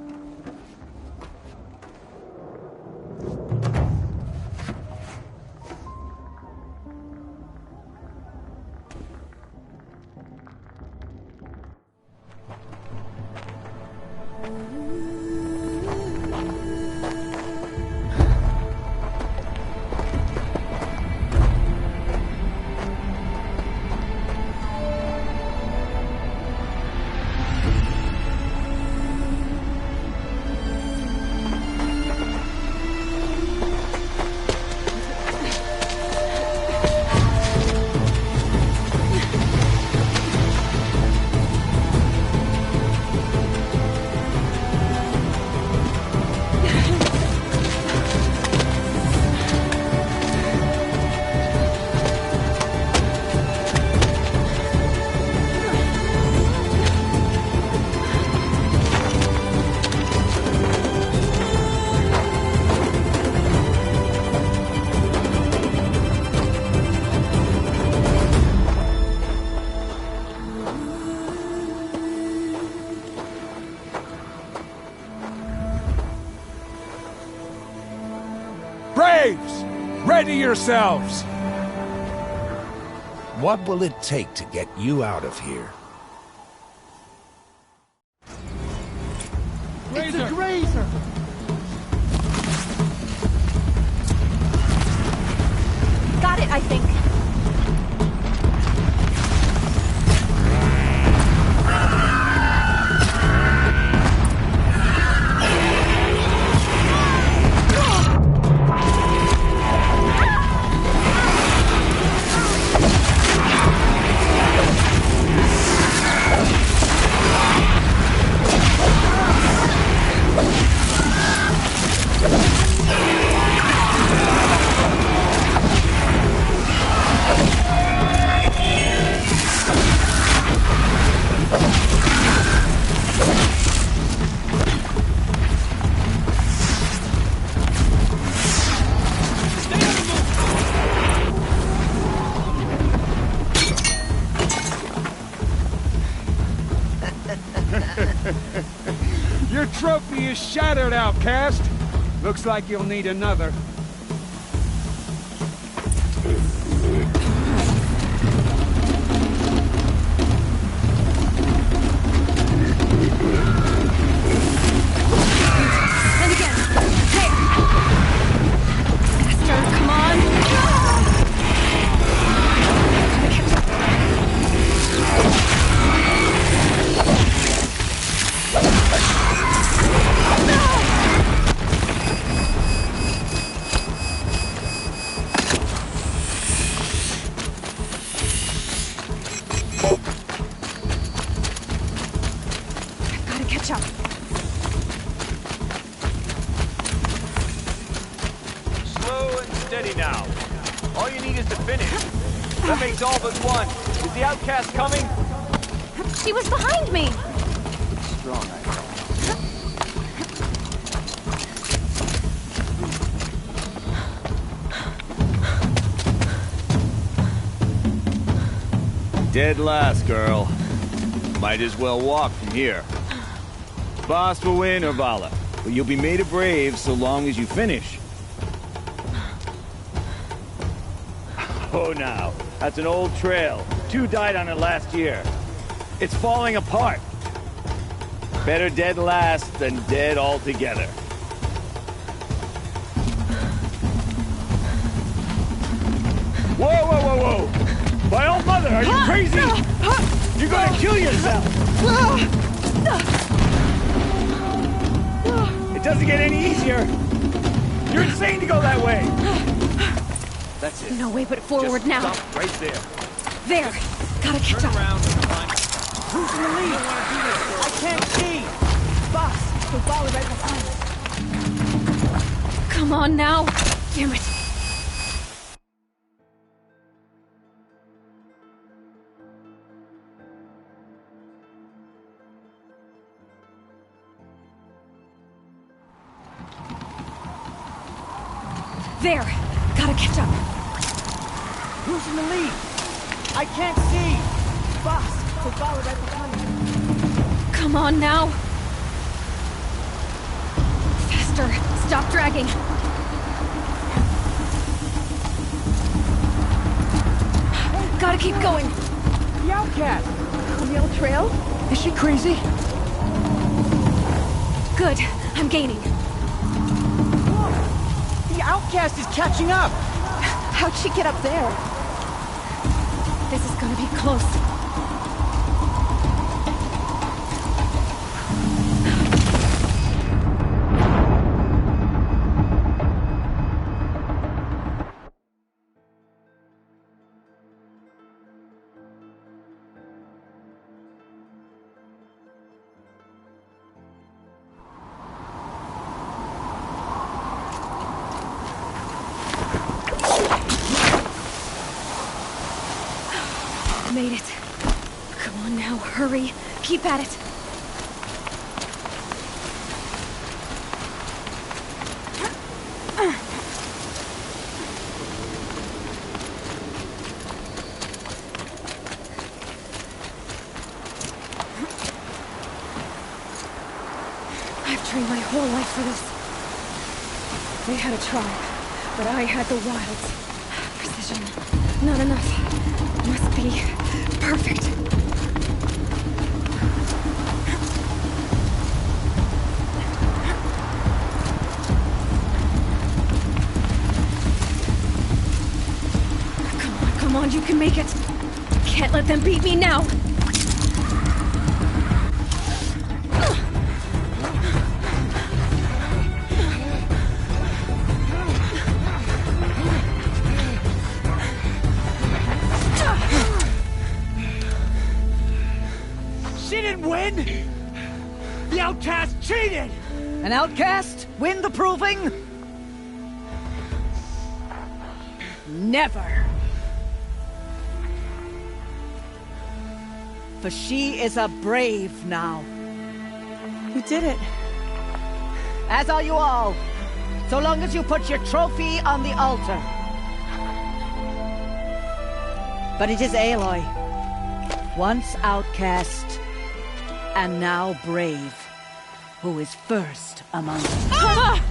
Braves! Ready yourselves! What will it take to get you out of here? It's a grazer! Got it, I think. Your trophy is shattered, outcast. Looks like you'll need another. And again. Hey! Bastard, come on! Gotta catch up. Slow and steady now. All you need is to finish. That makes all but one. Is the outcast coming? She was behind me! Strong, I know. Dead last, girl. Might as well walk from here. Bast will win or Vala, but you'll be made a brave so long as you finish. Oh, now. That's an old trail. 2 died on it last year. It's falling apart. Better dead last than dead altogether. Whoa, whoa, whoa, whoa! My old mother, are you crazy? You're gonna kill yourself! It doesn't get any easier! You're insane to go that way! That's it. No way but forward Just now. stop right there. There! Gotta catch up. Who's in the lead? I can't see! Boss, we'll follow right behind. Come on now! Damn it! There! Gotta catch up. Who's in the lead? I can't see! Boss, we'll follow right behind. Come on now! Faster! Stop dragging! Gotta keep going! The Outcast! On the old trail? Is she crazy? Good. I'm gaining. The Outcast is catching up! How'd she get up there? This is gonna be close. Made it. Come on now, hurry. Keep at it. I've trained my whole life for this. They had a tribe, but I had the wilds. Precision. Not enough. Must be perfect. Come on, you can make it. Can't let them beat me now. The Outcast cheated! An outcast? Win the proving? Never! For she is a brave now. You did it. As are you all. So long as you put your trophy on the altar. But it is Aloy. Once outcast, and now brave, who is first among us. Ah!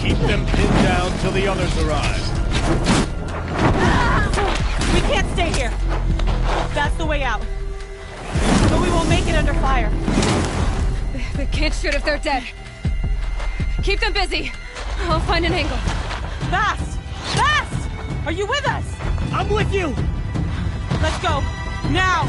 Keep them pinned down till the others arrive. We can't stay here. That's the way out. But we won't make it under fire. They can't shoot if they're dead. Keep them busy. I'll find an angle. Fast! Fast! Are you with us? I'm with you! Let's go. Now!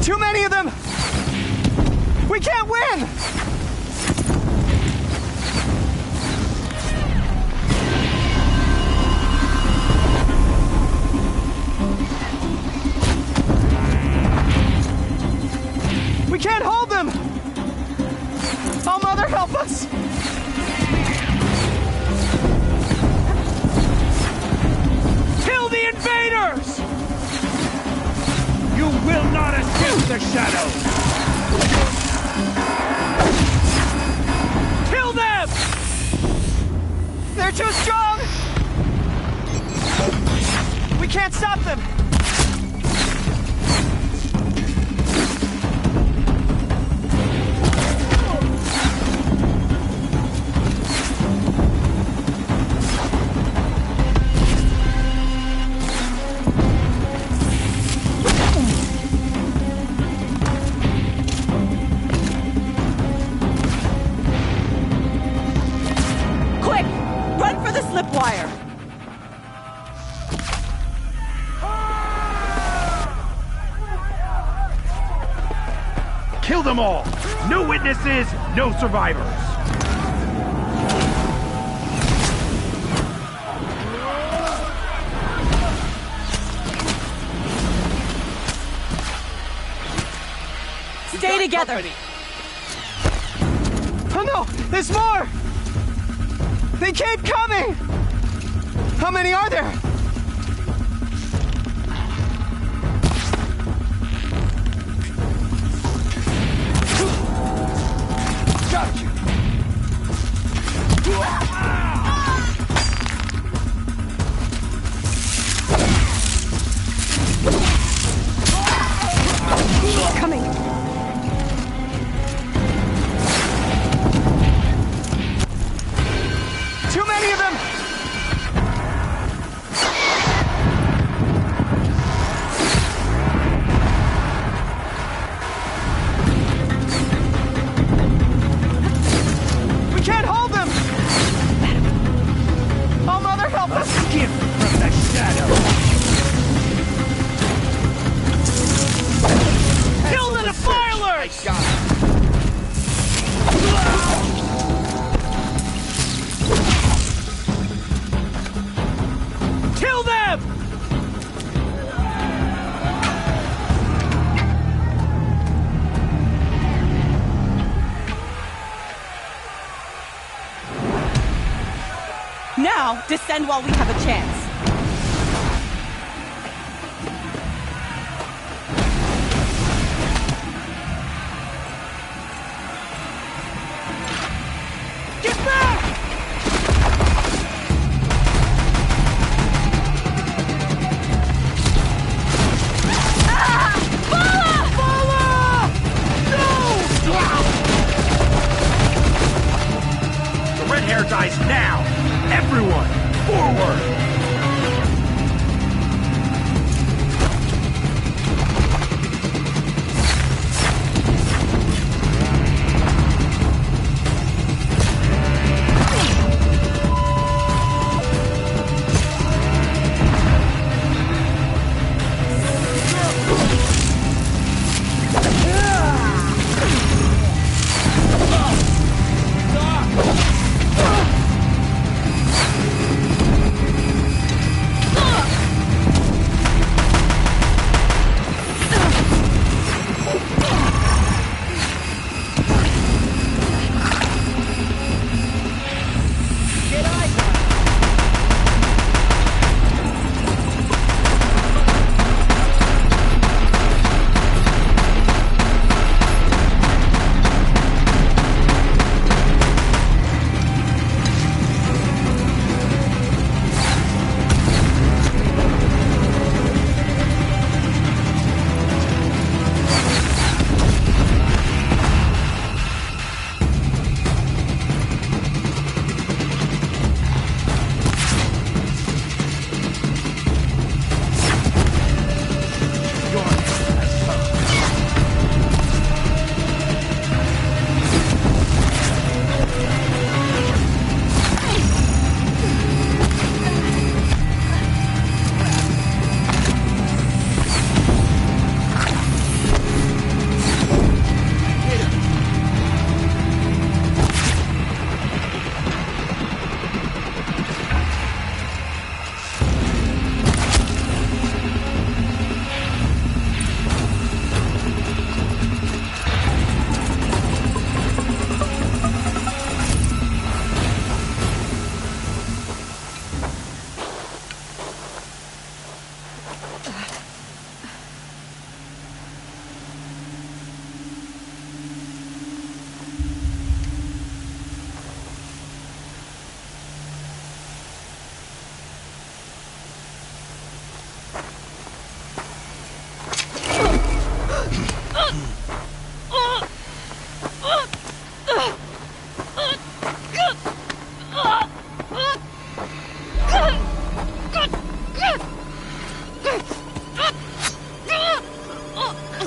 Too many of them! We can't win! We can't hold them! Oh, Mother, help us! Kill the invaders! You will not escape the shadows! They're too strong! We can't stop them! Quick! Run for the slip wire! Kill them all! No witnesses, no survivors! Stay together! Oh no! There's more! They keep coming! How many are there? Got you! Coming! Too many of them! We can't hold them! Oh, Mother, help us! A gift from the shadow! Kill the defilers! Kill them! Now, descend while we have a chance. Get back! The red hair dies now! Everyone, forward!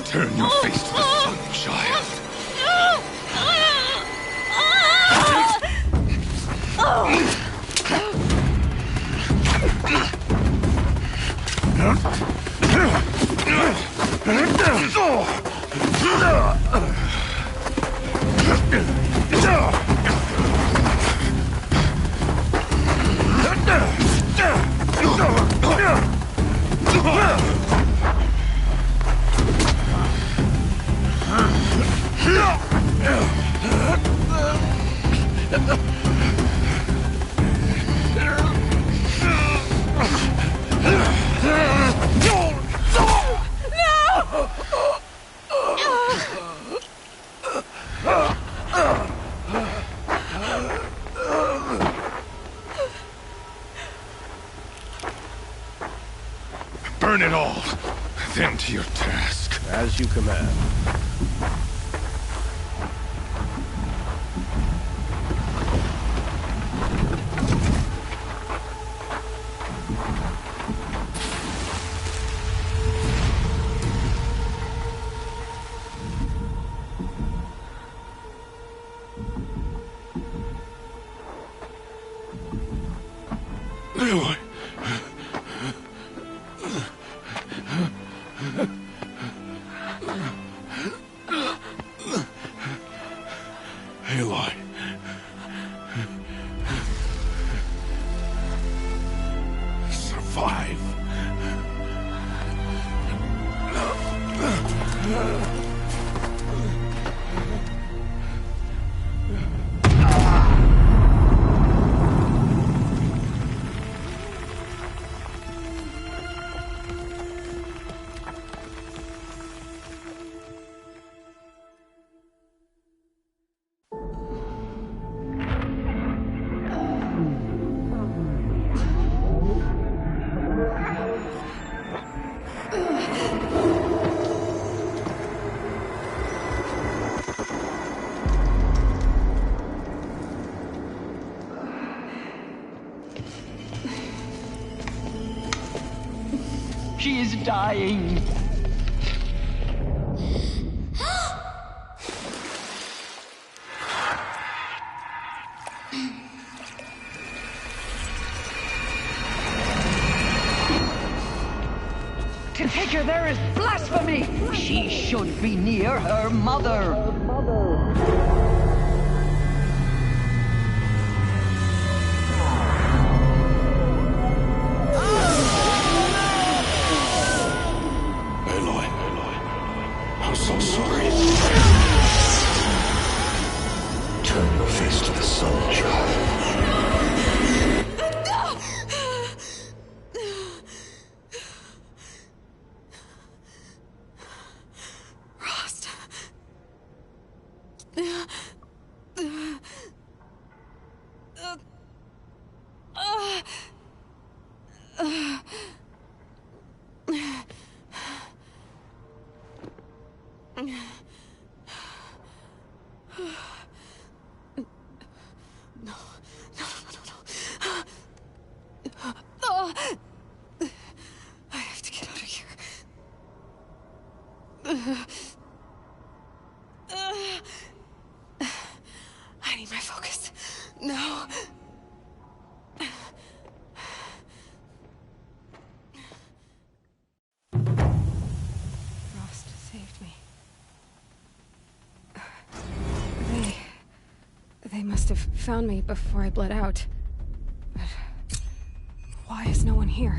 Turn your face to the sun, child. Burn it all, then to your task. As you command. Aloy. Aloy. Survive. She is dying. To take her there is blasphemy. She should be near her mother. I'm so sorry. Turn your face to the sun, child. Rost. I have to get out of here. I need my focus. No. Rost saved me. They must have found me before I bled out. But why is no one here?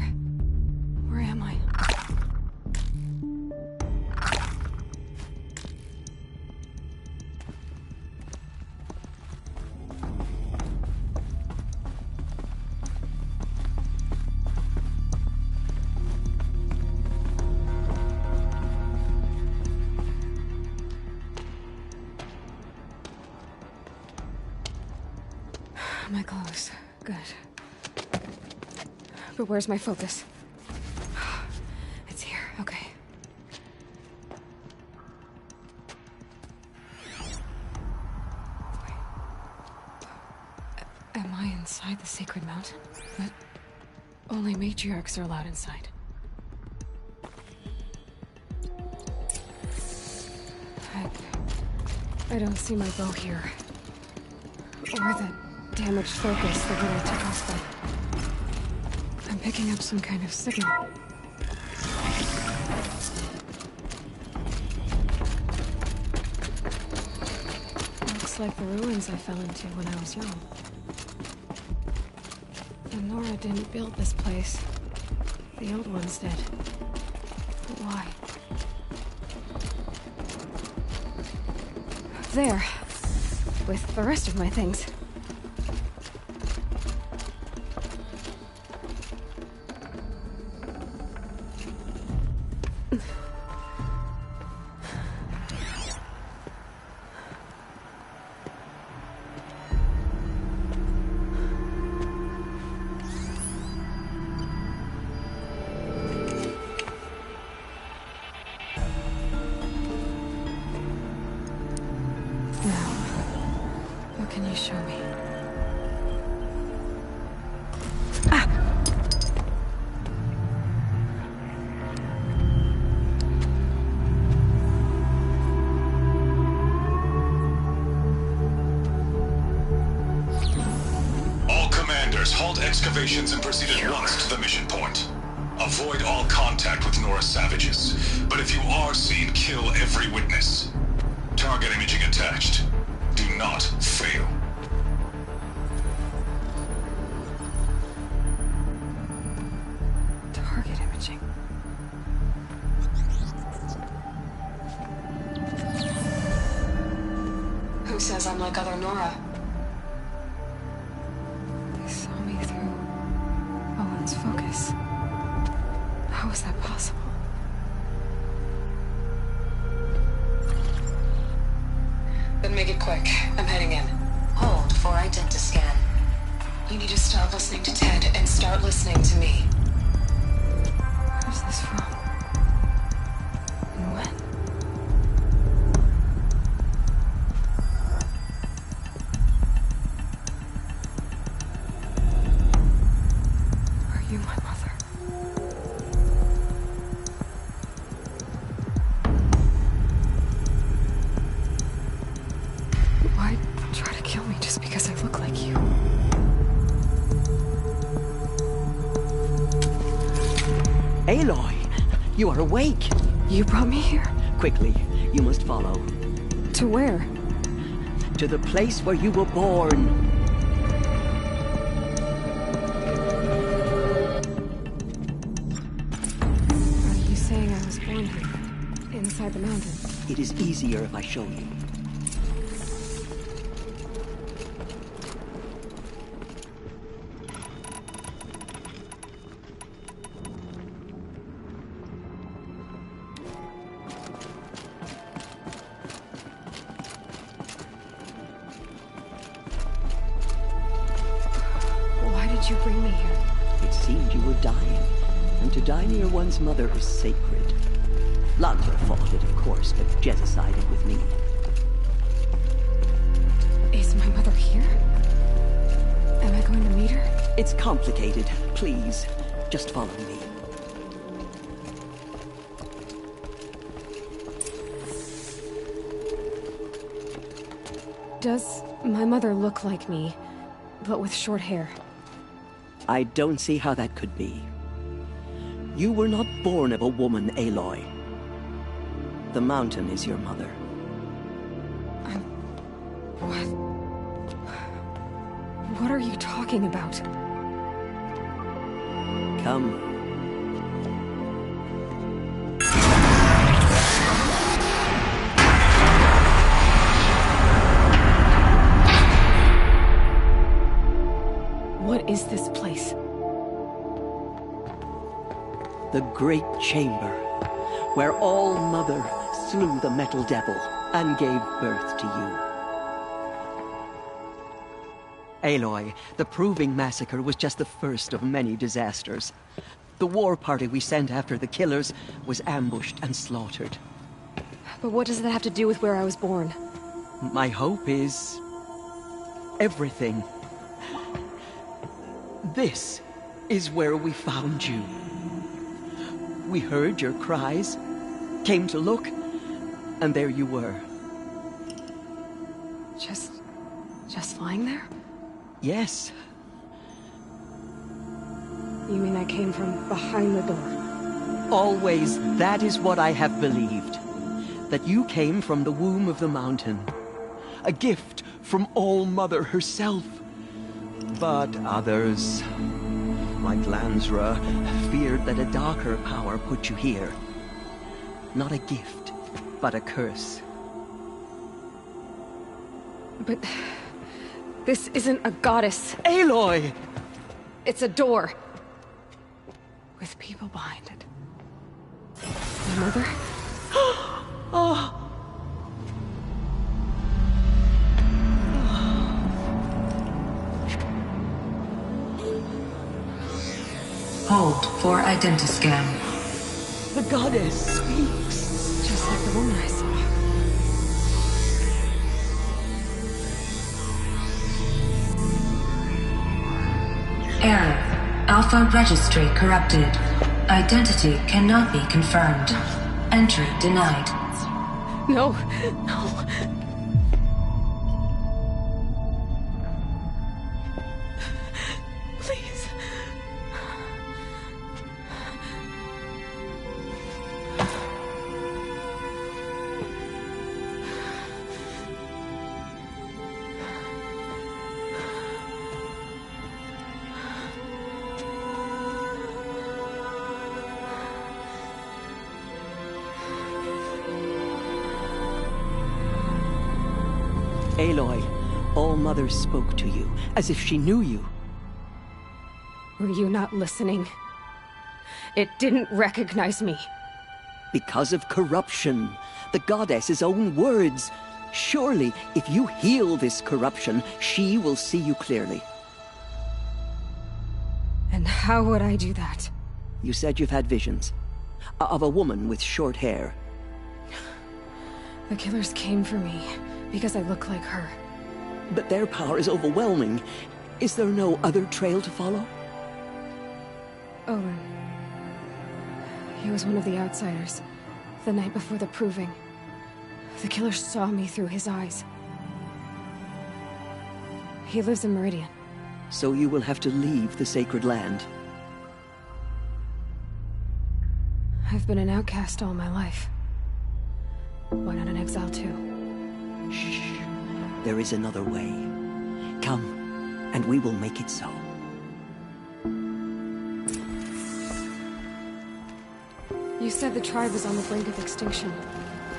Where am I? My clothes. Good. But where's my focus? It's here. Okay. inside the sacred mountain, but only matriarchs are allowed inside. I don't see my bow here. Or the damaged focus the girl took us with. I'm picking up some kind of signal. Looks like the ruins I fell into when I was young. And Nora didn't build this place. The old ones did. But why? There. With the rest of my things. Excavations and proceed at once to the mission point. Avoid all contact with Nora savages, but if you are seen, kill every witness. Target imaging attached. Do not fail. Target imaging. Who says I'm like other Nora? Focus. How is that possible? Then make it quick. I'm heading in. Hold for identiscan. You need to stop listening to Ted and start listening to me. Where's this from? And when? You, my mother. Why try to kill me just because I look like you? Aloy, you are awake. You brought me here? Quickly, you must follow. To where? To the place where you were born. Inside the mountain. It is easier if I show you. Why did you bring me here? It seemed you were dying, and to die near one's mother is sacred. Lansra fought it, of course, but Jezza sided with me. Is my mother here? Am I going to meet her? It's complicated. Please, just follow me. Does my mother look like me, but with short hair? I don't see how that could be. You were not born of a woman, Aloy. The mountain is your mother. What? What are you talking about? Come. What is this place? The Great Chamber, where All-Mother slew the Metal Devil and gave birth to you. Aloy, the Proving Massacre was just the first of many disasters. The war party we sent after the killers was ambushed and slaughtered. But what does that have to do with where I was born? My hope is... everything. This is where we found you. We heard your cries, came to look, and there you were. Just lying there? Yes. You mean I came from behind the door? Always, that is what I have believed. That you came from the womb of the mountain. A gift from All-Mother herself. But others, like Lansra, feared that a darker power put you here. Not a gift, but a curse. But this isn't a goddess. Aloy! It's a door. With people behind it. My mother? Oh! Hold for identiscan. The goddess speaks. Just like the woman I saw. Error. Alpha registry corrupted. Identity cannot be confirmed. Entry denied. No, no. Please. Aloy, All-Mother spoke to you, as if she knew you. Were you not listening? It didn't recognize me. Because of corruption. The goddess's own words. Surely, if you heal this corruption, she will see you clearly. And how would I do that? You said you've had visions. Of a woman with short hair. The killers came for me, because I look like her. But their power is overwhelming. Is there no other trail to follow? Owen. He was one of the outsiders. The night before the proving. The killers saw me through his eyes. He lives in Meridian. So you will have to leave the sacred land. I've been an outcast all my life. Why not an exile too? Shh. There is another way. Come, and we will make it so. You said the tribe was on the brink of extinction.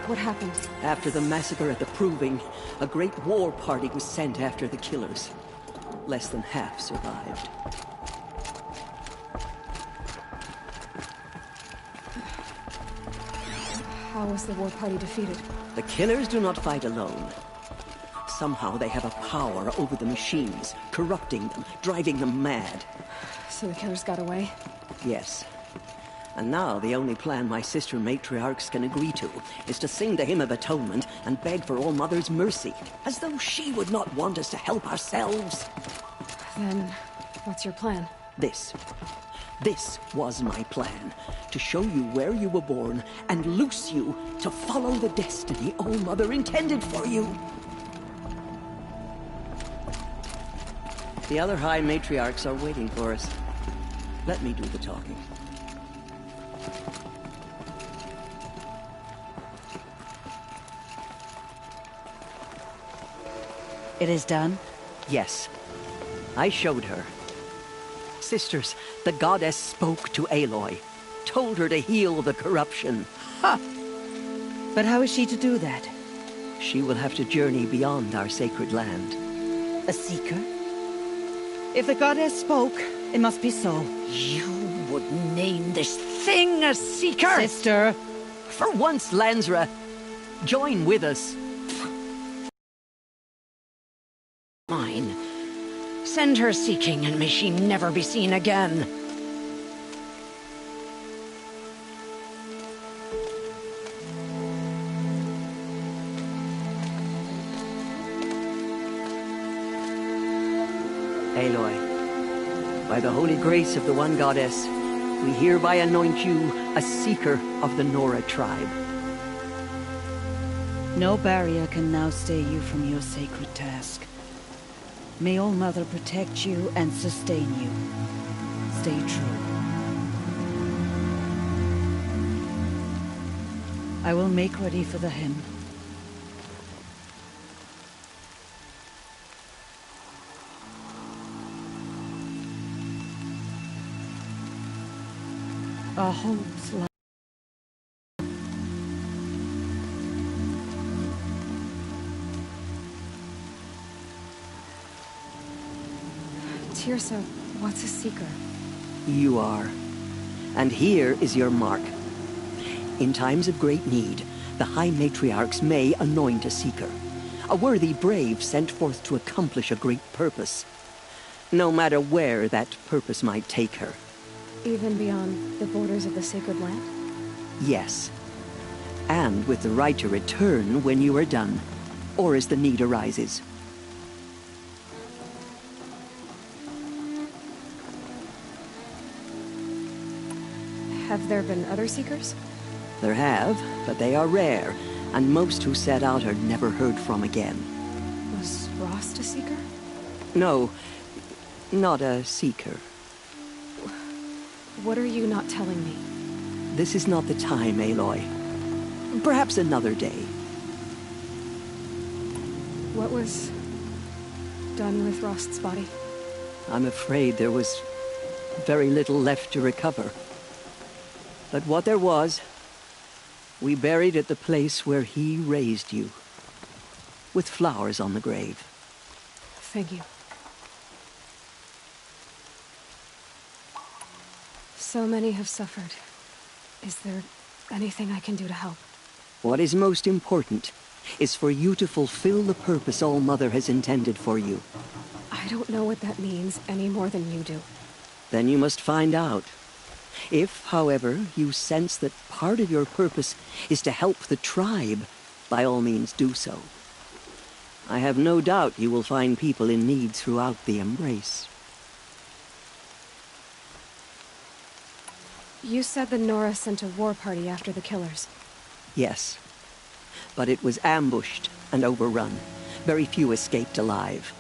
What happened? After the massacre at the Proving, a great war party was sent after the killers. Less than half survived. How was the war party defeated? The killers do not fight alone. Somehow they have a power over the machines, corrupting them, driving them mad. So the killers got away? Yes. And now the only plan my sister matriarchs can agree to is to sing the Hymn of Atonement and beg for All-Mother's mercy, as though she would not want us to help ourselves. Then, what's your plan? This was my plan. To show you where you were born and loose you to follow the destiny All-Mother intended for you. The other High Matriarchs are waiting for us. Let me do the talking. It is done? Yes. I showed her. Sisters, the goddess spoke to Aloy. Told her to heal the corruption. Ha! But how is she to do that? She will have to journey beyond our sacred land. A seeker? If the goddess spoke, it must be so. You would name this thing a seeker? Sister! For once, Lansra, join with us. Mine. Send her seeking, and may she never be seen again. Aloy, By the holy grace of the One Goddess, we hereby anoint you a Seeker of the Nora tribe. No barrier can now stay you from your sacred task. May All Mother protect you and sustain you. Stay true. I will make ready for the hymn. Our hopes lie. Teersa, what's a Seeker? You are. And here is your mark. In times of great need, the High Matriarchs may anoint a Seeker. A worthy brave sent forth to accomplish a great purpose. No matter where that purpose might take her. Even beyond the borders of the Sacred Land? Yes. And with the right to return when you are done, or as the need arises. Have there been other Seekers? There have, but they are rare, and most who set out are never heard from again. Was Rost a Seeker? No, not a Seeker. What are you not telling me? This is not the time, Aloy. Perhaps another day. What was done with Rost's body? I'm afraid there was very little left to recover. But what there was, we buried at the place where he raised you, with flowers on the grave. Thank you. So many have suffered. Is there anything I can do to help? What is most important is for you to fulfill the purpose All Mother has intended for you. I don't know what that means any more than you do. Then you must find out. If, however, you sense that part of your purpose is to help the tribe, by all means do so. I have no doubt you will find people in need throughout the Embrace. You said the Nora sent a war party after the killers. Yes. But it was ambushed and overrun. Very few escaped alive.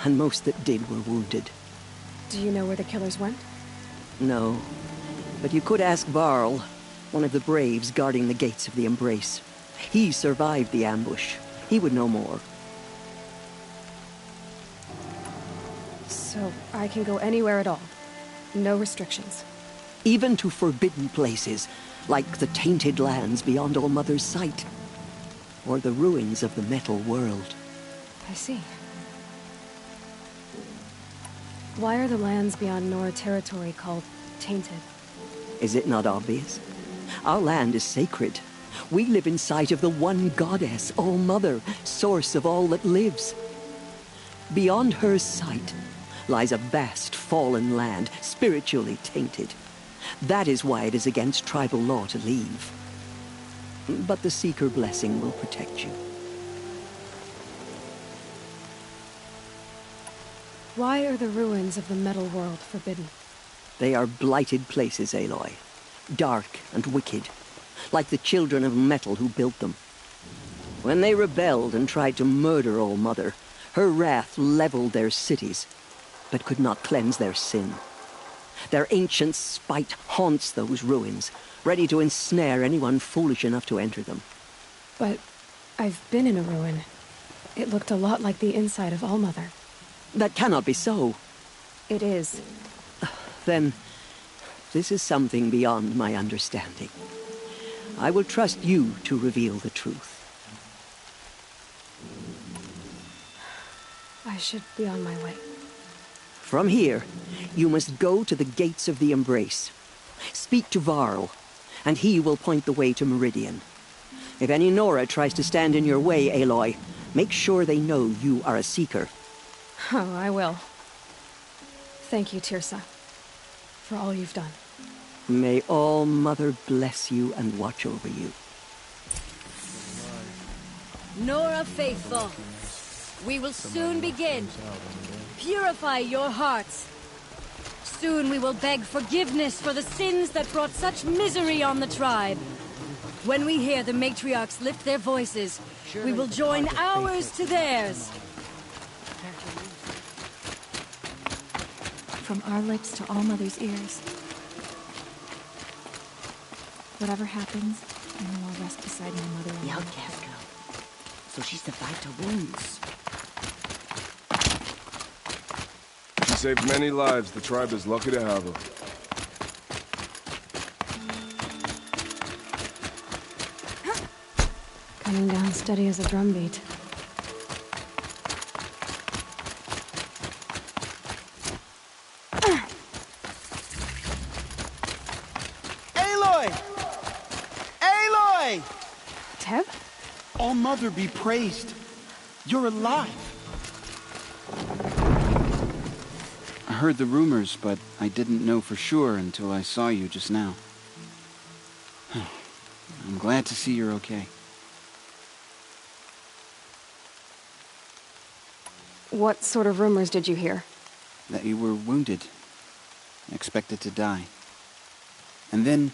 And most that did were wounded. Do you know where the killers went? No. But you could ask Varl, one of the braves guarding the gates of the Embrace. He survived the ambush. He would know more. So I can go anywhere at all? No restrictions? Even to forbidden places, like the tainted lands beyond All Mother's sight. Or the ruins of the Metal World. I see. Why are the lands beyond Nora territory called tainted? Is it not obvious? Our land is sacred. We live in sight of the One Goddess, All Mother, source of all that lives. Beyond her sight lies a vast fallen land, spiritually tainted. That is why it is against tribal law to leave. But the Seeker blessing will protect you. Why are the ruins of the Metal World forbidden? They are blighted places, Aloy. Dark and wicked, like the children of metal who built them. When they rebelled and tried to murder All Mother, her wrath leveled their cities, but could not cleanse their sin. Their ancient spite haunts those ruins, ready to ensnare anyone foolish enough to enter them. But I've been in a ruin. It looked a lot like the inside of All Mother. That cannot be so. It is. Then, this is something beyond my understanding. I will trust you to reveal the truth. I should be on my way. From here, you must go to the gates of the Embrace. Speak to Varl, and he will point the way to Meridian. If any Nora tries to stand in your way, Aloy, make sure they know you are a Seeker. Oh, I will. Thank you, Teersa, for all you've done. May All Mother bless you and watch over you. Nora faithful, we will soon begin. Purify your hearts. Soon we will beg forgiveness for the sins that brought such misery on the tribe. When we hear the matriarchs lift their voices, we will join ours to theirs. From our lips to All Mother's ears. Whatever happens, I know I'll rest beside my mother. The outcast girl. So she survived her wounds. She saved many lives. The tribe is lucky to have her. Coming down steady as a drumbeat. Aloy! Aloy! Teb? All Mother be praised. You're alive. I heard the rumors, but I didn't know for sure until I saw you just now. I'm glad to see you're okay. What sort of rumors did you hear? That you were wounded, expected to die. And then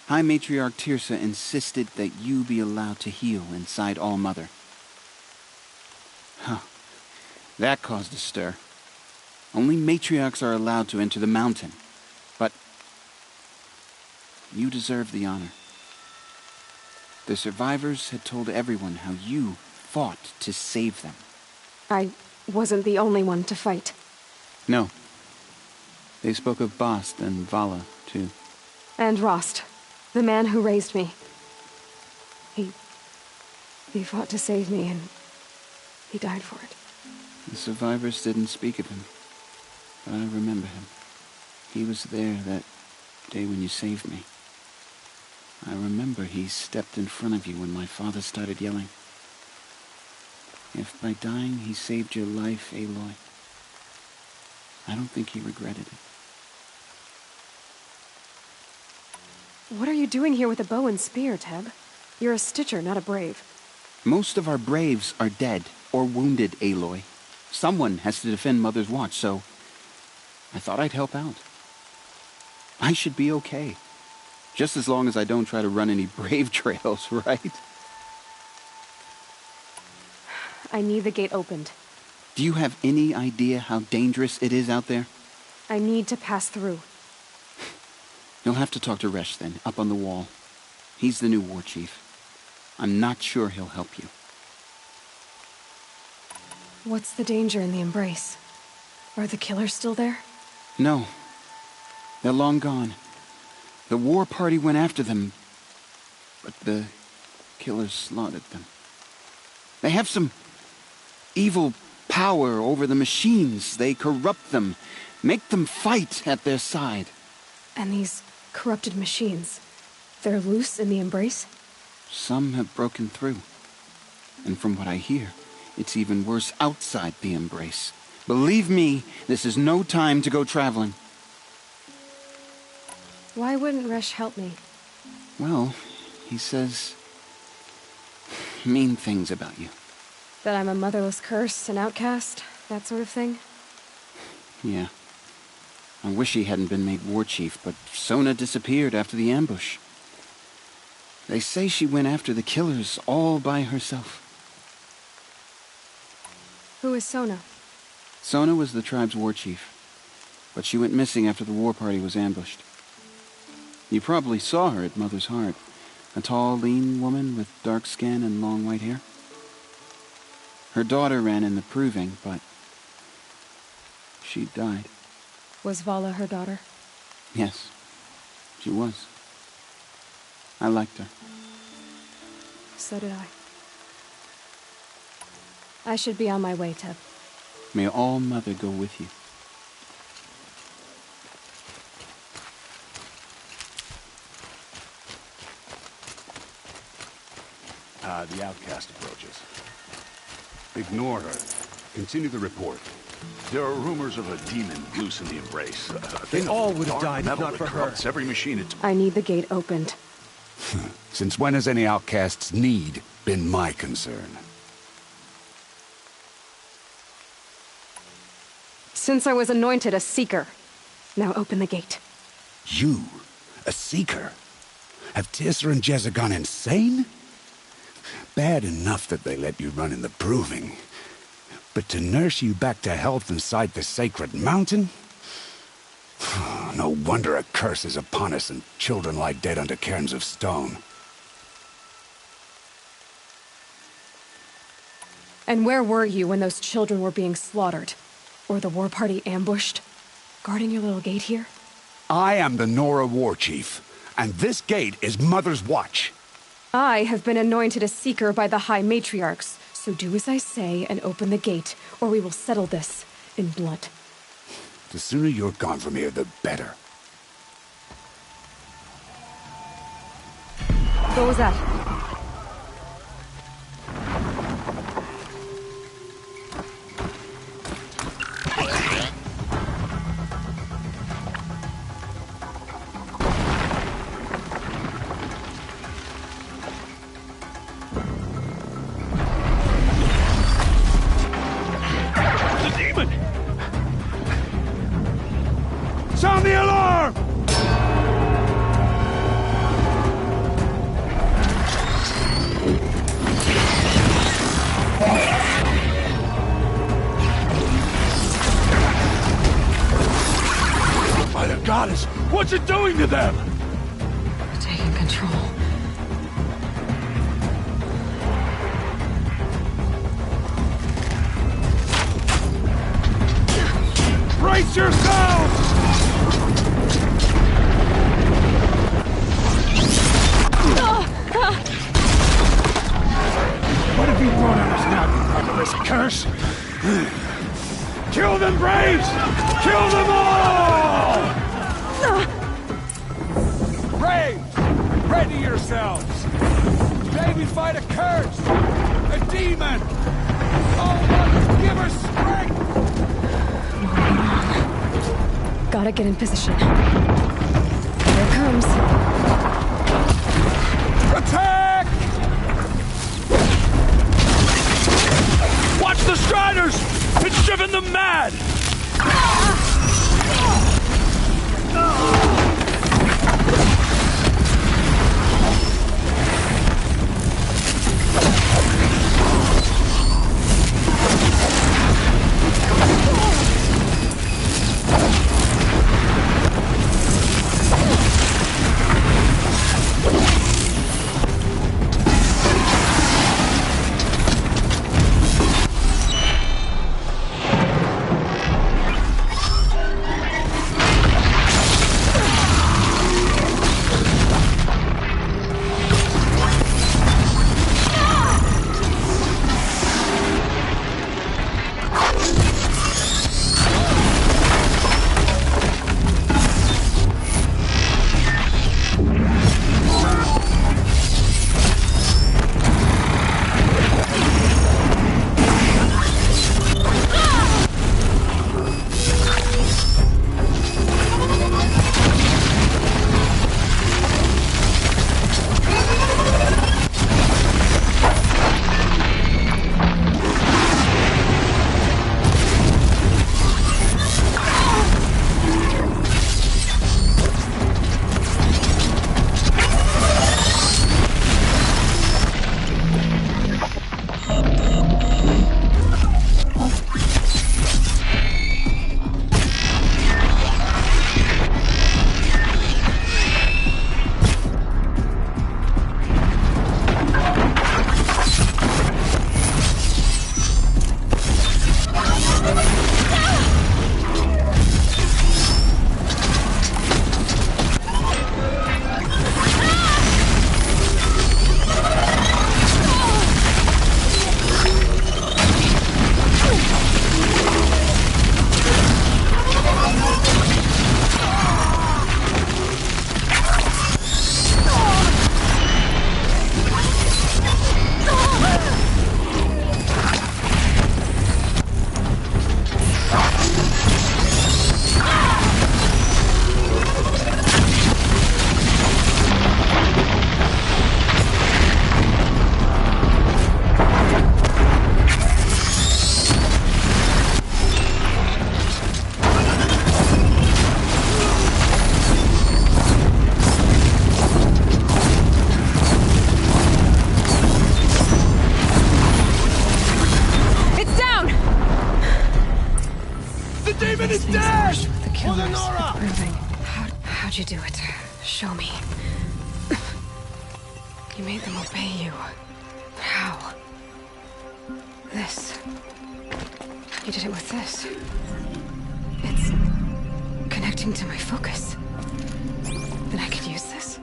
High Matriarch Teersa insisted that you be allowed to heal inside All Mother. Huh. That caused a stir. Only matriarchs are allowed to enter the mountain. But you deserve the honor. The survivors had told everyone how you fought to save them. I wasn't the only one to fight. No. They spoke of Bast and Vala, too. And Rost, the man who raised me. He fought to save me, and he died for it. The survivors didn't speak of him, but I remember him. He was there that day when you saved me. I remember he stepped in front of you when my father started yelling. If by dying he saved your life, Aloy, I don't think he regretted it. What are you doing here with a bow and spear, Teb? You're a Stitcher, not a Brave. Most of our Braves are dead or wounded, Aloy. Someone has to defend Mother's Watch, so I thought I'd help out. I should be okay. Just as long as I don't try to run any Brave trails, right? I need the gate opened. Do you have any idea how dangerous it is out there? I need to pass through. You'll have to talk to Resh then, up on the wall. He's the new war chief. I'm not sure he'll help you. What's the danger in the Embrace? Are the killers still there? No. They're long gone. The war party went after them, but the killers slaughtered them. They have some evil power over the machines. They corrupt them, make them fight at their side. And these corrupted machines, they're loose in the Embrace? Some have broken through. And from what I hear, it's even worse outside the Embrace. Believe me, this is no time to go traveling. Why wouldn't Resh help me? Well, he says mean things about you. That I'm a motherless curse, an outcast, that sort of thing? Yeah. I wish he hadn't been made war chief, but Sona disappeared after the ambush. They say she went after the killers all by herself. Who is Sona? Sona was the tribe's war chief, but she went missing after the war party was ambushed. You probably saw her at Mother's Heart. A tall, lean woman with dark skin and long white hair. Her daughter ran in the proving, but she died. Was Vala her daughter? Yes, she was. I liked her. So did I. I should be on my way, Teb. May All Mother go with you. The outcast approaches. Ignore her. Continue the report. There are rumors of a demon loose in the Embrace. They all would have died if not for her. Every machine. I need the gate opened. Since when has any outcast's need been my concern? Since I was anointed a Seeker. Now open the gate. You? A Seeker? Have Teersa and Jezza gone insane? Bad enough that they let you run in the Proving. But to nurse you back to health inside the Sacred Mountain? No wonder a curse is upon us and children lie dead under cairns of stone. And where were you when those children were being slaughtered? Or the war party ambushed? Guarding your little gate here? I am the Nora War Chief, and this gate is Mother's watch. I have been anointed a Seeker by the High Matriarchs, so do as I say and open the gate, or we will settle this in blood. The sooner you're gone from here, the better. What was that? Sound the alarm! By the goddess, what's it doing to them? Taking control. Brace yourselves! What have you brought on us now, you motherless curse? Kill them, Braves! Kill them all! Braves, ready yourselves! Today we fight a curse! A demon! Oh, mother, give her strength! Gotta get in position. Here it comes. Attack! Watch the Striders! It's driven them mad! killers proving. How'd you do it? Show me. You made them obey you. But how? This. You did it with this. It's connecting to my focus. Then I could use this.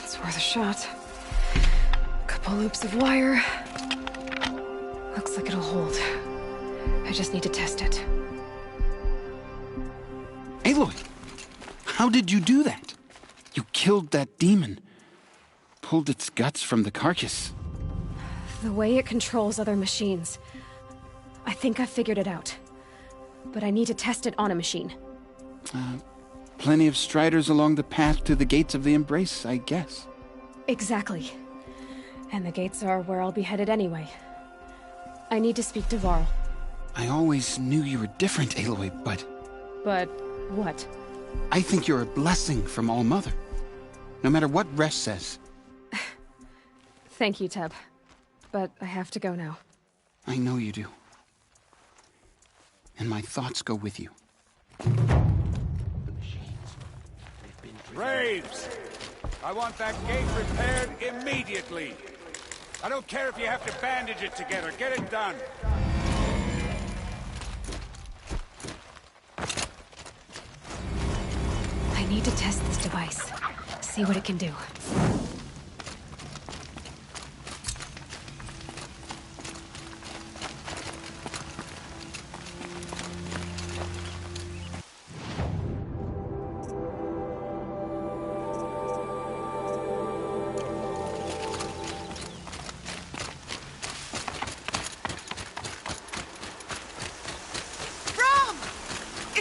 It's worth a shot. Couple loops of wire. Looks like it'll hold. I just need to test it. Aloy! How did you do that? You killed that demon. Pulled its guts from the carcass. The way it controls other machines. I think I figured it out. But I need to test it on a machine. Plenty of striders along the path to the gates of the Embrace, I guess. Exactly. And the gates are where I'll be headed anyway. I need to speak to Varl. I always knew you were different, Aloy, but... But what? I think you're a blessing from All-Mother. No matter what Resh says. Thank you, Teb. But I have to go now. I know you do. And my thoughts go with you. Braves! I want that gate repaired immediately. I don't care if you have to bandage it together. Get it done. I need to test this device. See what it can do.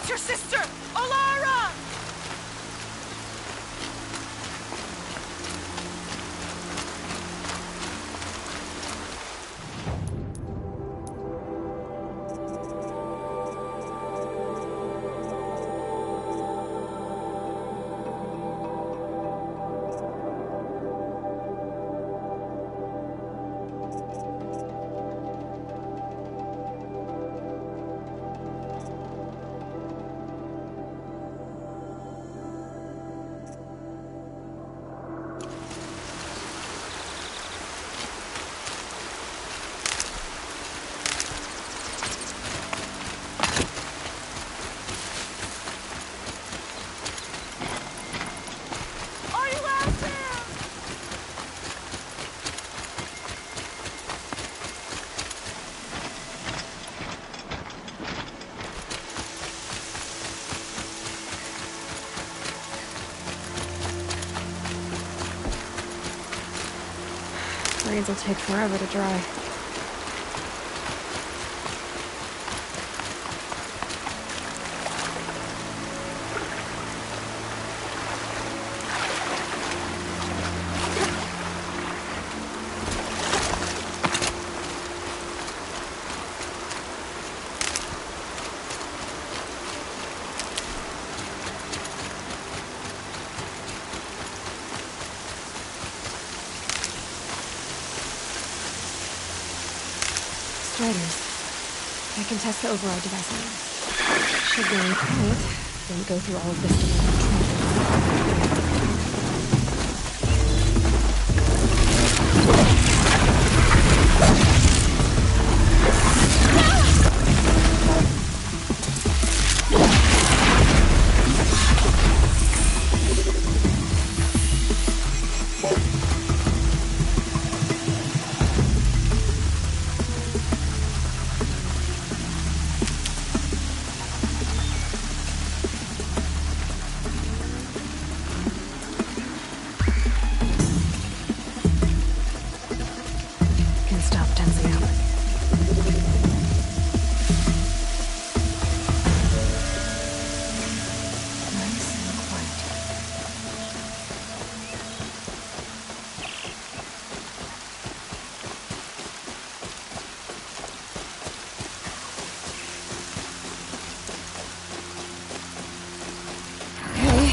Your sister, Olara! Brains will take forever to dry. I can test the override device now. Should be really quiet. Don't go through all of this.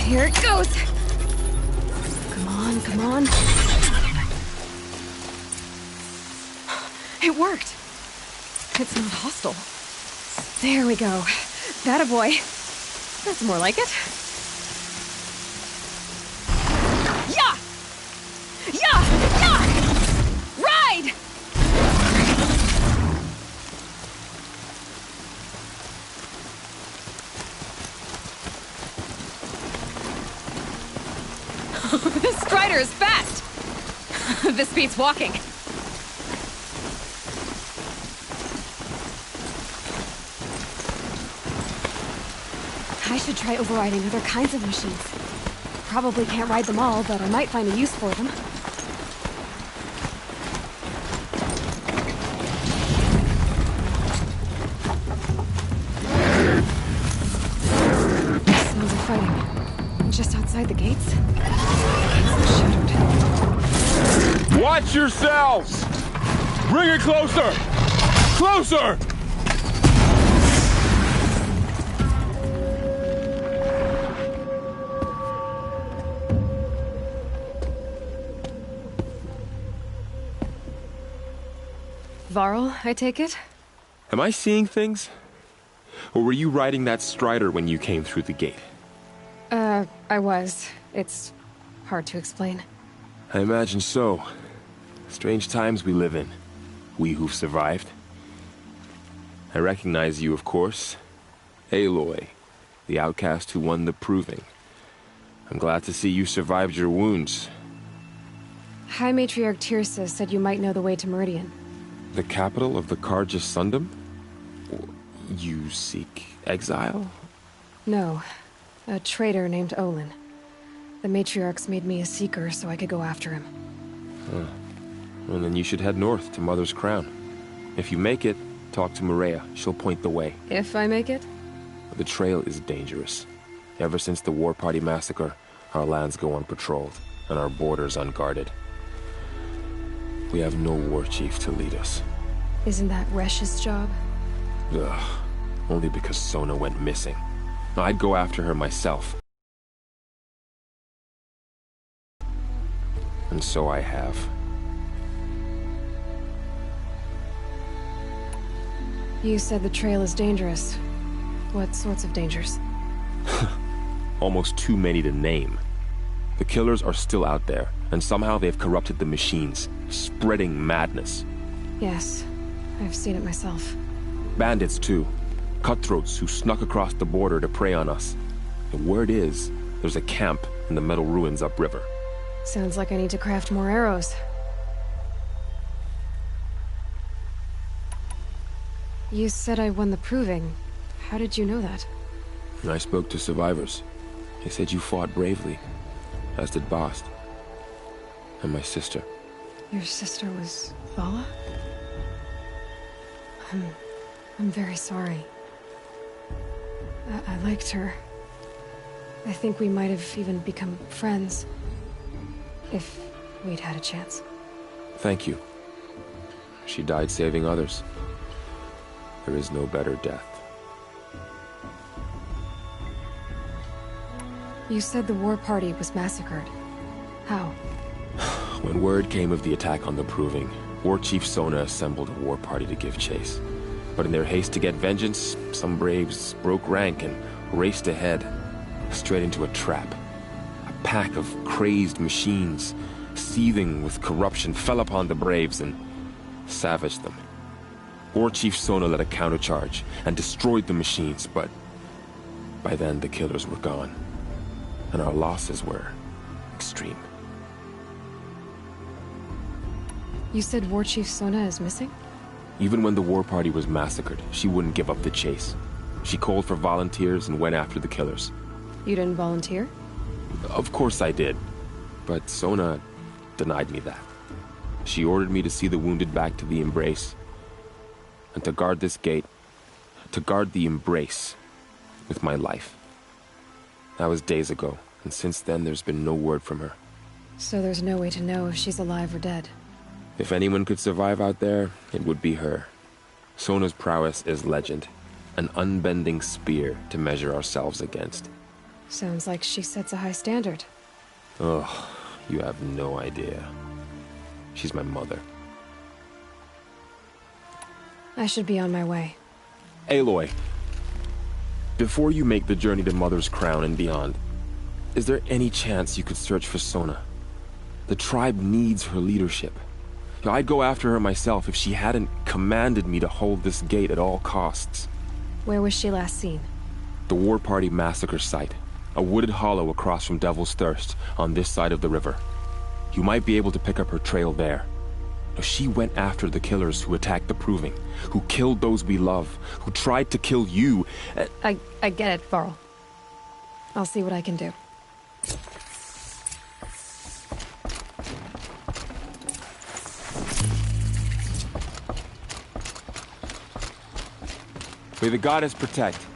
Here it goes! Come on, come on. It worked! It's not hostile. There we go. That a boy. That's more like it. Yeah! Yeah! Yeah! Ride! This Strider is fast! This beats walking. I should try overriding other kinds of machines. Probably can't ride them all, but I might find a use for them. Sounds of fighting. Just outside the gates. Gates are shuttered. Watch yourselves! Bring it closer! Closer! Varl, I take it? Am I seeing things? Or were you riding that Strider when you came through the gate? I was. It's hard to explain. I imagine so. Strange times we live in. We who've survived. I recognize you, of course. Aloy, the outcast who won the Proving. I'm glad to see you survived your wounds. High Matriarch Tirsa said you might know the way to Meridian. The capital of the Carja Sundom? You seek exile? No. A traitor named Olin. The Matriarchs made me a seeker so I could go after him. Huh. Well, then you should head north to Mother's Crown. If you make it, talk to Maria. She'll point the way. If I make it? The trail is dangerous. Ever since the War Party massacre, our lands go unpatrolled, and our borders unguarded. We have no war chief to lead us. Isn't that Resh's job? Ugh. Only because Sona went missing. I'd go after her myself. And so I have. You said the trail is dangerous. What sorts of dangers? Almost too many to name. The killers are still out there, and somehow they've corrupted the machines, spreading madness. Yes, I've seen it myself. Bandits, too. Cutthroats who snuck across the border to prey on us. The word is, there's a camp in the metal ruins upriver. Sounds like I need to craft more arrows. You said I won the Proving. How did you know that? I spoke to survivors. They said you fought bravely, as did Bast. And my sister. Your sister was Vala? I'm very sorry. I liked her. I think we might have even become friends. If we'd had a chance. Thank you. She died saving others. There is no better death. You said the war party was massacred. How? When word came of the attack on the Proving, War Chief Sona assembled a war party to give chase. But in their haste to get vengeance, some braves broke rank and raced ahead, straight into a trap. A pack of crazed machines, seething with corruption, fell upon the braves and savaged them. War Chief Sona led a countercharge and destroyed the machines, but by then the killers were gone, and our losses were extreme. You said War Chief Sona is missing? Even when the war party was massacred, she wouldn't give up the chase. She called for volunteers and went after the killers. You didn't volunteer? Of course I did, but Sona denied me that. She ordered me to see the wounded back to the Embrace, and to guard this gate, to guard the Embrace with my life. That was days ago, and since then there's been no word from her. So there's no way to know if she's alive or dead? If anyone could survive out there, it would be her. Sona's prowess is legend, an unbending spear to measure ourselves against. Sounds like she sets a high standard. Oh, you have no idea. She's my mother. I should be on my way. Aloy. Before you make the journey to Mother's Crown and beyond, is there any chance you could search for Sona? The tribe needs her leadership. I'd go after her myself if she hadn't commanded me to hold this gate at all costs. Where was she last seen? The War Party massacre site. A wooded hollow across from Devil's Thirst, on this side of the river. You might be able to pick up her trail there. Now, she went after the killers who attacked the Proving, who killed those we love, who tried to kill you. I get it, Varl. I'll see what I can do. May the goddess protect.